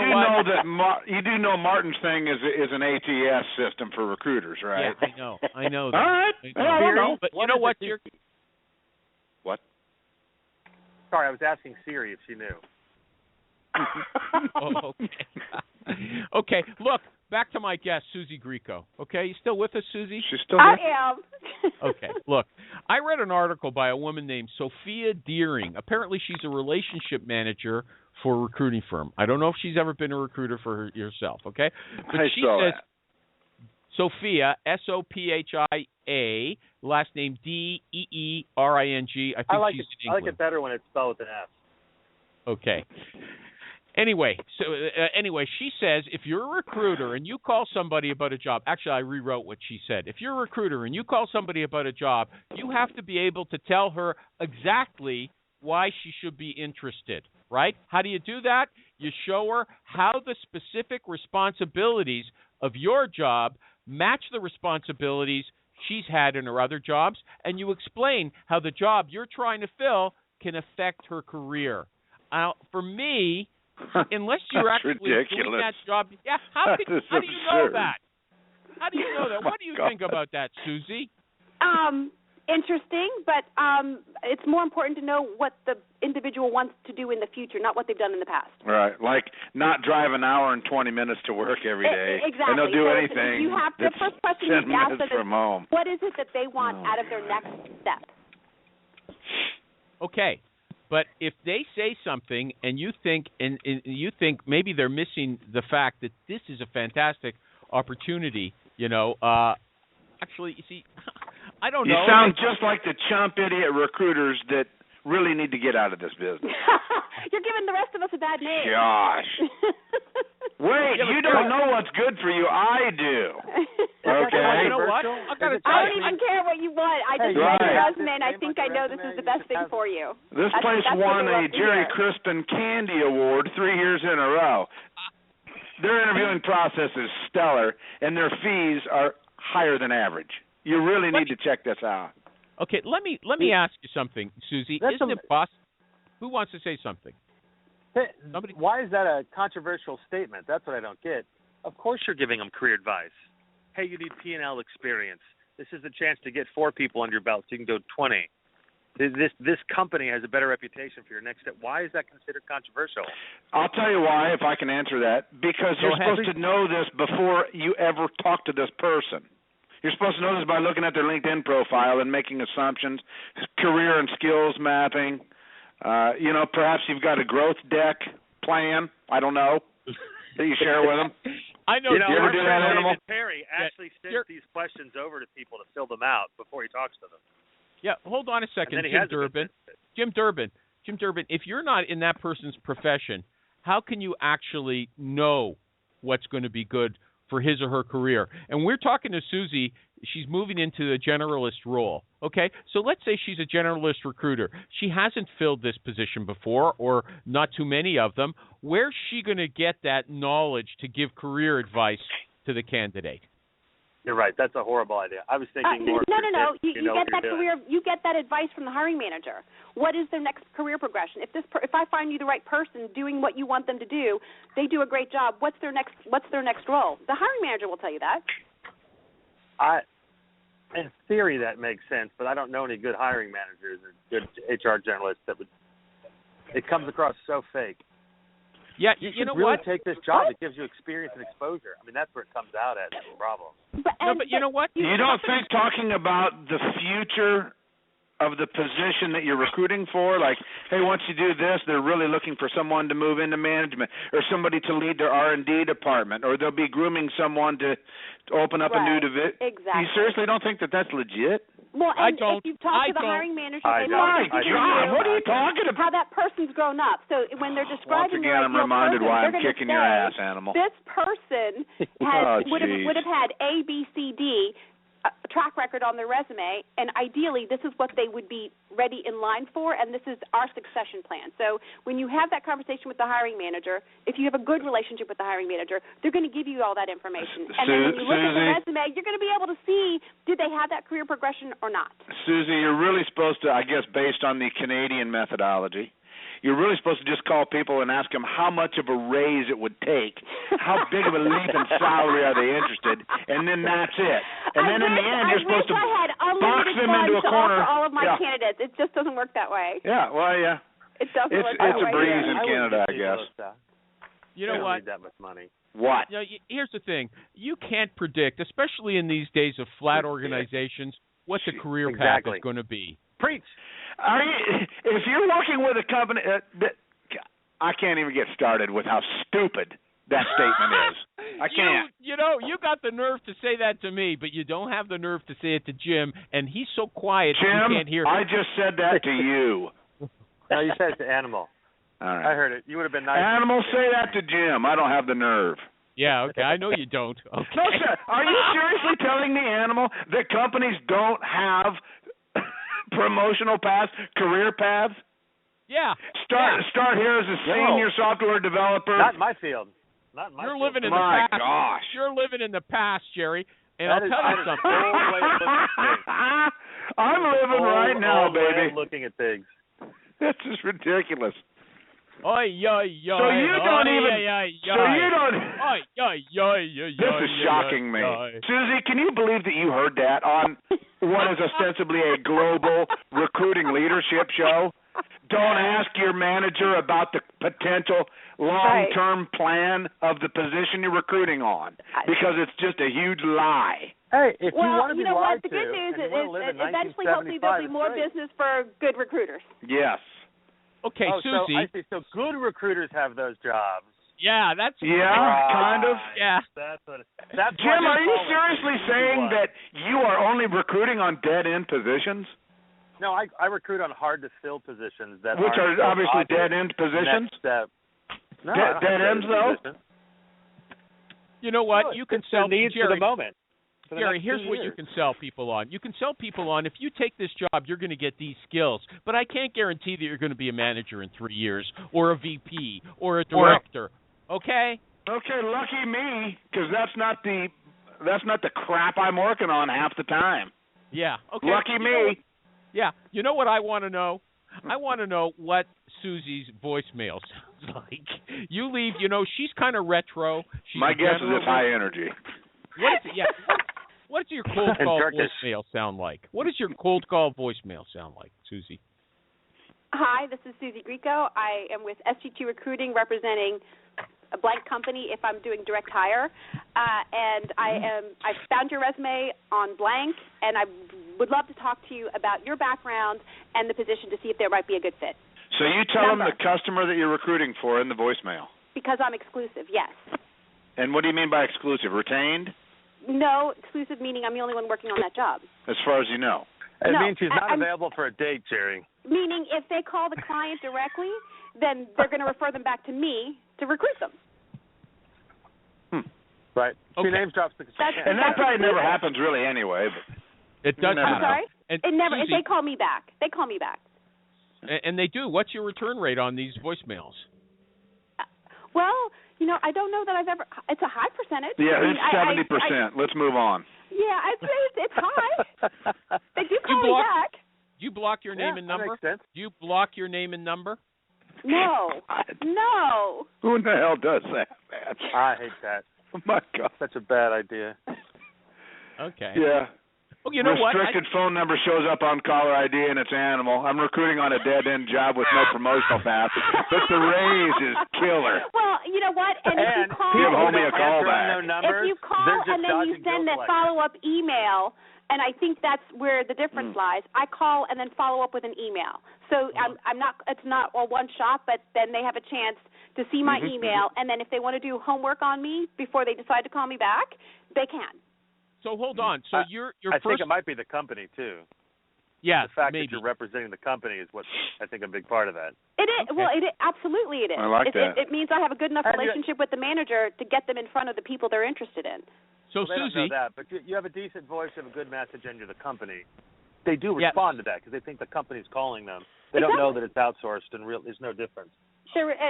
do know Martin's thing is an ATS system for recruiters, right? Yeah, I know that. All right. I don't know. But you know what? What? Sorry, I was asking Siri if she knew. Oh, okay. Okay, look, back to my guest, Suzie Grieco. Okay, you still with us, Suzie? She's still there? I am. Okay, look, I read an article by a woman named Sophia Deering. Apparently she's a relationship manager for a recruiting firm. I don't know if she's ever been a recruiter for herself, okay? But she says, Sophia, Sophia, last name Deering. I think she's in England. I like it better when it's spelled with an S. Okay. Anyway, she says if you're a recruiter and you call somebody about a job, actually I rewrote what she said. If you're a recruiter and you call somebody about a job, you have to be able to tell her exactly why she should be interested, right? How do you do that? You show her how the specific responsibilities of your job match the responsibilities she's had in her other jobs, and you explain how the job you're trying to fill can affect her career. For me, unless you're actually doing that job, how do you know that? How do you know that? What do you think about that, Suzie? Interesting, but it's more important to know what the individual wants to do in the future, not what they've done in the past. Right, like not drive an hour and 20 minutes to work every day. Exactly. And they'll do anything. You have the first question 10 you ask minutes them from home. What is it that they want out of their next step? Okay. But if they say something and you think maybe they're missing the fact that this is a fantastic opportunity, actually, you see, I don't know. You sound just like the chump idiot recruiters that really need to get out of this business. You're giving the rest of us a bad name. Gosh. Wait, you don't know what's good for you. I do. Okay. You know what? I don't even care what you want. I just read your resume, and I think I know this is the best thing for you. This place won a Jerry Crispin Candy Award 3 years in a row. their interviewing process is stellar, and their fees are higher than average. You really need to check this out. Okay, let me ask you something, Suzie. Isn't it possible? Who wants to say something? Somebody. Why is that a controversial statement? That's what I don't get. Of course you're giving them career advice. Hey, you need P&L experience. This is the chance to get 4 people under your belt so you can go 20. This company has a better reputation for your next step. Why is that considered controversial? I'll tell you why, if I can answer that. Because you're supposed to know this before you ever talk to this person. You're supposed to know this by looking at their LinkedIn profile and making assumptions, career and skills mapping. Perhaps you've got a growth deck plan. I don't know that you share with them. I know. You ever do that, Animal? Perry actually sends these questions over to people to fill them out before he talks to them. Yeah, hold on a second, Jim Durbin. Jim Durbin, if you're not in that person's profession, how can you actually know what's going to be good for his or her career? And we're talking to Suzie. She's moving into a generalist role. Okay, so let's say she's a generalist recruiter. She hasn't filled this position before, or not too many of them. Where's she going to get that knowledge to give career advice to the candidate? You're right. That's a horrible idea. I was thinking more. No. You get that career. You get that advice from the hiring manager. What is their next career progression? If I find you the right person doing what you want them to do, they do a great job. What's their next role? The hiring manager will tell you that. In theory, that makes sense, but I don't know any good hiring managers or good HR generalists that would. It comes across so fake. Yeah, you know really what? Take this job. It gives you experience and exposure. I mean, that's where it comes out at. That's the problem. But you know what? You don't think talking about the future of the position that you're recruiting for, like, hey, once you do this, they're really looking for someone to move into management or somebody to lead their R&D department, or they'll be grooming someone to open up a new division. Exactly. You seriously don't think that that's legit? Well, and I don't. if you talk to the hiring manager, My God, what are you talking about? How that person's grown up. So when they're describing Once again, I'm reminded why I'm kicking your ass, Animal. This person would have had A, B, C, D track record on their resume, and ideally this is what they would be ready in line for, and this is our succession plan. So when you have that conversation with the hiring manager, if you have a good relationship with the hiring manager, they're going to give you all that information. And then when you look at the resume, you're going to be able to see, did they have that career progression or not? Suzie, you're really supposed to, I guess, based on the Canadian methodology, you're really supposed to just call people and ask them how much of a raise it would take, how big of a leap in salary are they interested, and then that's it. And then in the end, you're supposed to box them into a corner. For all of my candidates, it just doesn't work that way. Yeah, well, yeah. It doesn't work that way. It's a breeze in Canada, I guess. You know what? Need that much money. What? Here's the thing. You can't predict, especially in these days of flat organizations, what the career path is going to be. Preach. If you're working with a company, I can't even get started with how stupid that statement is. I can't. You got the nerve to say that to me, but you don't have the nerve to say it to Jim, and he's so quiet Jim, you can't hear him. I just said that to you. No, you said it to Animal. All right. I heard it. You would have been nice. Animal, say that to Jim. I don't have the nerve. Yeah, okay. I know you don't. Okay. No, sir. Are you seriously telling me, Animal, that companies don't have promotional paths, career paths? Yeah. Start here as a senior software developer. Not in my field. You're living in the past. My gosh. You're living in the past, Jerry. And I'll tell you something. I'm living right now, baby. Looking at things. That's just ridiculous. This is shocking me. Suzie, can you believe that you heard that on what is ostensibly a global recruiting leadership show? Don't ask your manager about the potential long-term plan of the position you're recruiting on, because it's just a huge lie. Hey, if you want to be lied the good news is eventually, hopefully, there'll be more business for good recruiters. Yes. Okay, Suzie. So good recruiters have those jobs. Yeah, that's kind of. Yeah. That's Jim, are you seriously saying that you are only recruiting on dead-end positions? No, I recruit on hard-to-fill positions which are obviously dead-end positions. No, dead ends, though. You know what? You can sell needs Jerry, for the moment. Jerry, here's what you can sell people on. You can sell people on, if you take this job, you're going to get these skills. But I can't guarantee that you're going to be a manager in 3 years, or a VP, or a director. Okay? Okay, lucky me, because that's not the crap I'm working on half the time. Yeah. Okay. Lucky me. Yeah. You know what I want to know? I want to know what Suzie's voicemail sounds like. You leave, she's kind of retro. My guess is it's high energy. What is it? Yeah. What does your cold call voicemail sound like? What does your cold call voicemail sound like, Suzie? Hi, this is Suzie Grieco. I am with SG2 Recruiting, representing a blank company if I'm doing direct hire, and I found your resume on blank, and I would love to talk to you about your background and the position to see if there might be a good fit. So you tell them the customer that you're recruiting for in the voicemail. Because I'm exclusive, yes. And what do you mean by exclusive? Retained? No, exclusive meaning I'm the only one working on that job. As far as you know. It means she's not available for a date, Jerry. Meaning if they call the client directly, then they're going to refer them back to me to recruit them. Right. Okay. She name drops the and that probably never happens really anyway. But it does happen. I'm sorry? And it never. Suzie, they call me back. They call me back. And they do. What's your return rate on these voicemails? Well, I don't know that I've ever. It's a high percentage. Yeah, it's 70%. Let's move on. Yeah, I'd say it's high. They do call me back. Do you block your name and number? That makes sense. Do you block your name and number? No. No. Who in the hell does that, man? I hate that. Oh, my God. Such a bad idea. Okay. Yeah. Well, you know Restricted phone number shows up on caller ID and it's animal. I'm recruiting on a dead-end job with no promotional path, but the raise is killer. Well, you know what? And if you call, give homie a call back. If you call and then you send that follow-up email, and I think that's where the difference lies. I call and then follow up with an email. So I'm not. It's not a one shot, but then they have a chance to see my email, and then if they want to do homework on me before they decide to call me back, they can. So hold on. So your I first. think it might be the company too. Yeah, the fact maybe. that you're representing the company is what I think a big part of that. It is. Okay. Well, absolutely it is. I like that. It means I have a good enough relationship with the manager to get them in front of the people they're interested in. So they don't know that, but you have a decent voice, you have a good message, and you're the company. They do respond to that because they think the company's calling them. They don't know that it's outsourced, and there's no difference. There isn't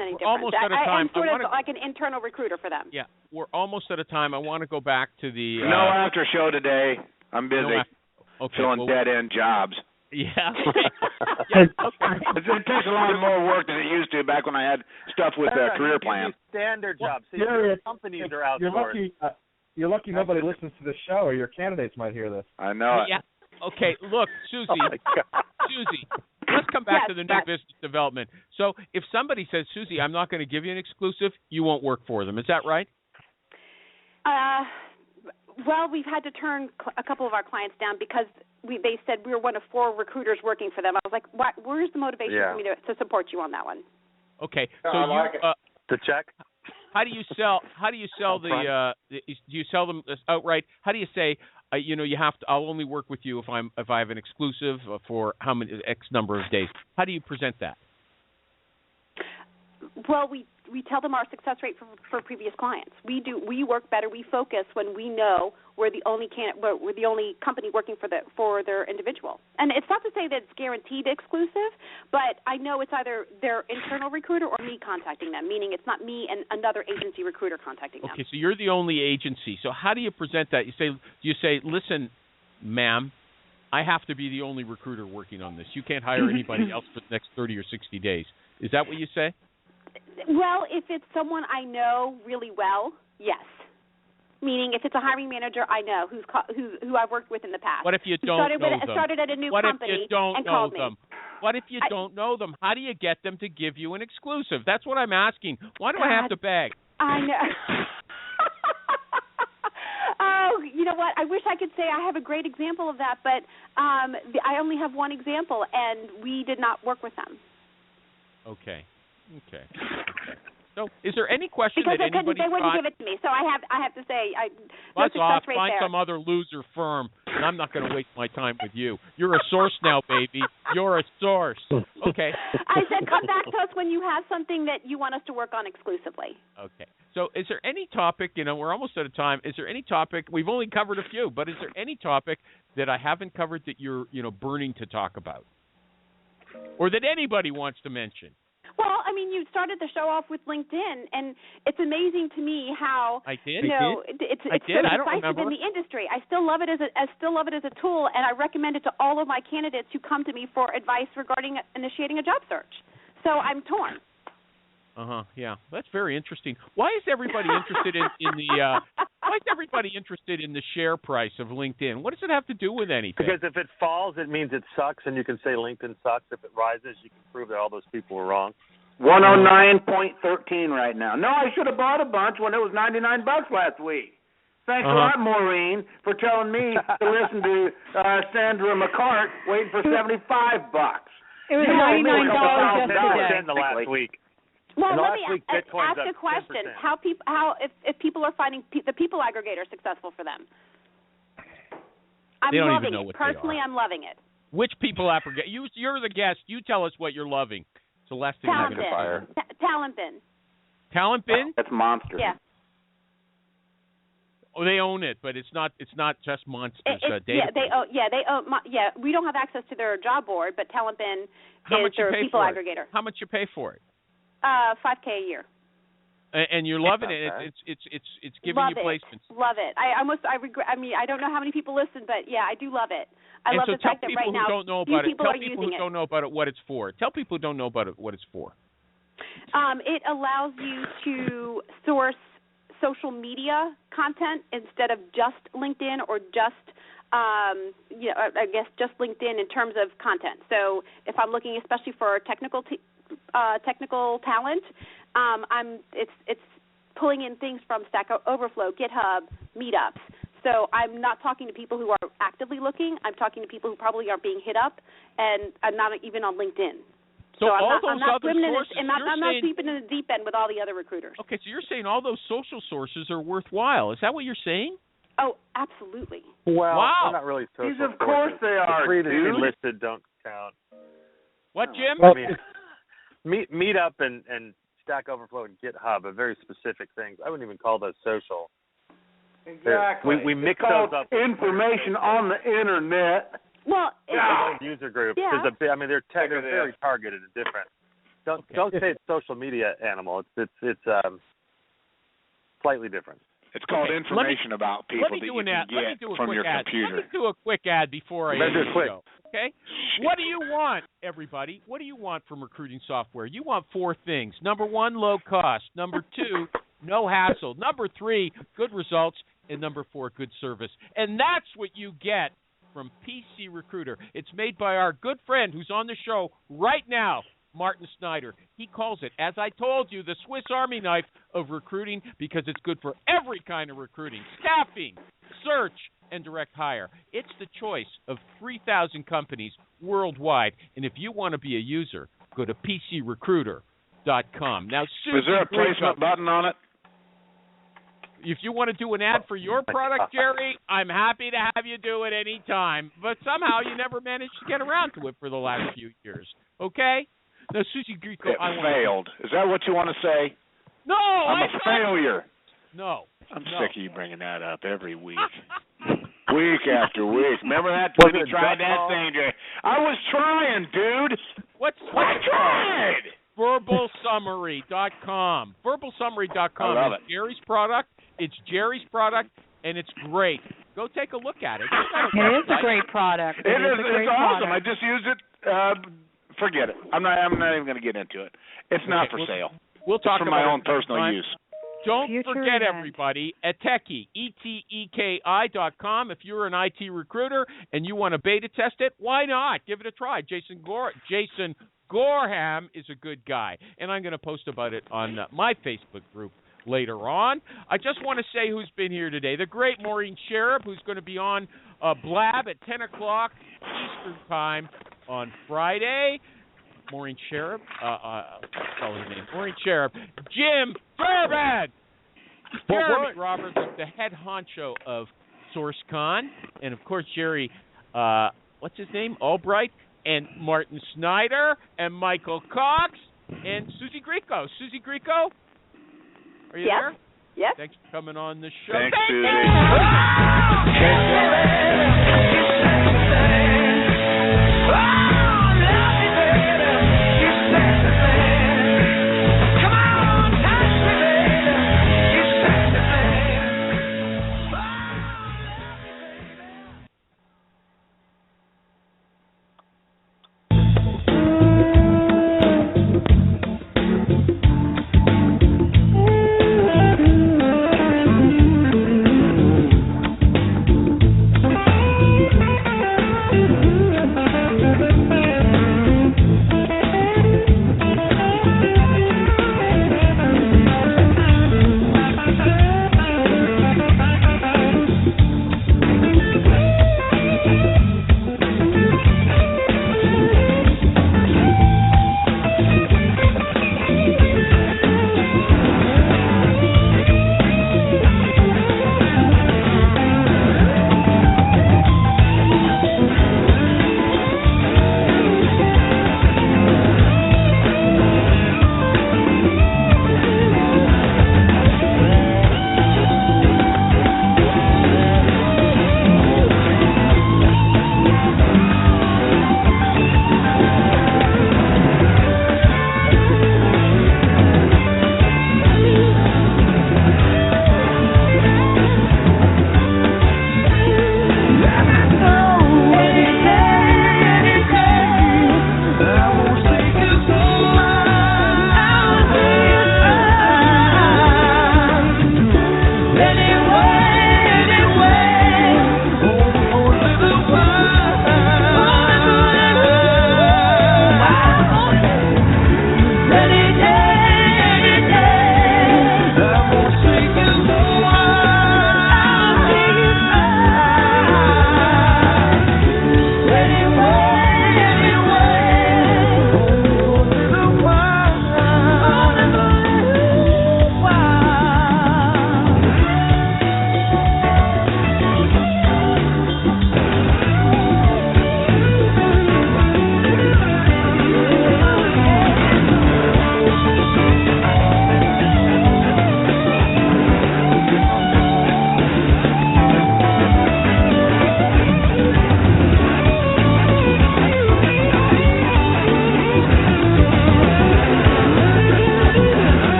any difference. Almost out of time. I'm sort of like an internal recruiter for them. Yeah, we're almost out of time. I want to go back to the. No after show today. I'm busy filling dead-end jobs. Yeah. It takes a lot more work than it used to back when I had stuff with a career plan. Standard jobs. See, companies are outsourced. You're lucky nobody listens to this show, or your candidates might hear this. I know it. Yeah. Okay, look, Suzie. Suzie, let's come back to the new business development. So if somebody says, Suzie, I'm not going to give you an exclusive, you won't work for them. Is that right? Well, we've had to turn a couple of our clients down because they said we were one of 4 recruiters working for them. I was like, where's the motivation for me to support you on that one? Okay, so the check. How do you sell? How do you sell do you sell them outright? How do you say, you have to? I'll only work with you if I have an exclusive for how many X number of days. How do you present that? Well, we tell them our success rate for previous clients. We work better. We focus when we know we're the only company working for their individual. And it's not to say that it's guaranteed exclusive, but I know it's either their internal recruiter or me contacting them. Meaning it's not me and another agency recruiter contacting them. Okay, so you're the only agency. So how do you present that? You say, listen, ma'am, I have to be the only recruiter working on this. You can't hire anybody else for the next 30 or 60 days. Is that what you say? Well, if it's someone I know really well, yes. Meaning, if it's a hiring manager I know who I've worked with in the past. What if you don't know them? Started at a new company and called me. What if you don't know them? How do you get them to give you an exclusive? That's what I'm asking. Why do I have to beg? I know. Oh, you know what? I wish I could say I have a great example of that, but I only have one example, and we did not work with them. Okay. So, is there any question because that anybody they wouldn't give it to me? So I have to say, that's off. Find some other loser firm, and I'm not going to waste my time with you. You're a source now, baby. You're a source. Okay. I said, come back to us when you have something that you want us to work on exclusively. Okay. So, is there any topic? We're almost out of time. Is there any topic? We've only covered a few, but is there any topic that I haven't covered that you're, burning to talk about, or that anybody wants to mention? Well, I mean, you started the show off with LinkedIn, and it's amazing to me how I did. It's I so don't decisive remember. in the industry. I still love it as a tool, and I recommend it to all of my candidates who come to me for advice regarding initiating a job search. So I'm torn. Yeah, that's very interesting. Why is everybody interested in the share price of LinkedIn? What does it have to do with anything? Because if it falls, it means it sucks, and you can say LinkedIn sucks. If it rises, you can prove that all those people were wrong. 109.13 right now. No, I should have bought a bunch when it was $99 last week. Thanks a lot, Maureen, for telling me to listen to Sandra McCart waiting for $75. It was $99 yesterday. In the last week. Well, let me ask a question. 10%. If people are finding the people aggregator successful for them? I'm They don't loving even know it. what Personally, they are. I'm loving it. Which people aggregate? You're the guest. You tell us what you're loving. It's the last thing I'm going to fire. Talent Bin. Talent Bin? That's monster. Yeah. Oh, they own it, but it's not just Monsters data. We don't have access to their job board, but Talent Bin is their people aggregator. How much you pay for it? $5K a year. And you're loving it. It's giving you placements. Love it. I don't know how many people listen, but yeah, I do love it. I love the fact that right now few people are using it. Tell people who don't know about it what it's for. Tell people who don't know about it what it's for. It allows you to source social media content instead of just LinkedIn or just just LinkedIn in terms of content. So if I'm looking especially for technical talent, it's pulling in things from Stack Overflow, GitHub, Meetups. So I'm not talking to people who are actively looking. I'm talking to people who probably are being hit up, and I'm not even on LinkedIn. So I'm I'm not deep in the deep end with all the other recruiters. Okay, so you're saying all those social sources are worthwhile. Is that what you're saying? Oh, absolutely. Well, wow. They're not really social Of course they are, The three that dude. you listed don't count. What, Jim? Well, Meetup and Stack Overflow and GitHub are very specific things. I wouldn't even call those social. Exactly. We mix it's those called up. information on the internet. Well, User groups. Yeah. They're very targeted and different. Don't say it's social media animal. It's slightly different. It's called information about people that you can get from your computer. Let me do a quick ad before I end the show. Okay? What do you want, everybody? What do you want from recruiting software? You want 4 things. Number 1, low cost. Number 2, no hassle. Number 3, good results. And number 4, good service. And that's what you get from PC Recruiter. It's made by our good friend who's on the show right now, Martin Snyder. He calls it, as I told you, the Swiss Army knife of recruiting because it's good for every kind of recruiting, staffing, search, and direct hire. It's the choice of 3,000 companies worldwide. And if you want to be a user, go to PCRecruiter.com. Now, Suzie, is there a placement button on it? If you want to do an ad for your product, Jerry, I'm happy to have you do it any time. But somehow you never managed to get around to it for the last few years. Okay? Now, Suzie Grieco, It failed. Is that what you want to say? No, I'm a failure. No. I'm sick of you bringing that up every week. Week after week. Remember that when you tried that thing, Jerry? I was trying, dude. What's I tried. Verbalsummary.com. Verbalsummary.com I love is it. Jerry's product. It's Jerry's product, and it's great. Go take a look at it. It is a great product. It's awesome. I just used it. Forget it. I'm not even going to get into it. It's not for sale. We'll talk it's for about my own personal use. Don't forget, everybody, at Techie, ETEKI.com. If you're an IT recruiter and you want to beta test it, why not? Give it a try. Jason Gorham is a good guy, and I'm going to post about it on my Facebook group later on. I just want to say who's been here today. The great Maureen Sherab, who's going to be on Blab at 10 o'clock Eastern Time on Friday. Maureen Sherab, call her name. Maureen Sherab. Jim Durbin. Jeremy Roberts, the head honcho of SourceCon. And, of course, Jerry, what's his name? Albright. And Martin Snyder. And Michael Cox. And Suzie Grieco. Suzie Grieco? Are you there? Yes. Thanks for coming on the show. Thanks, Suzie. Oh, love me, baby. You sexy thing.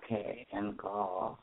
Okay, and golf.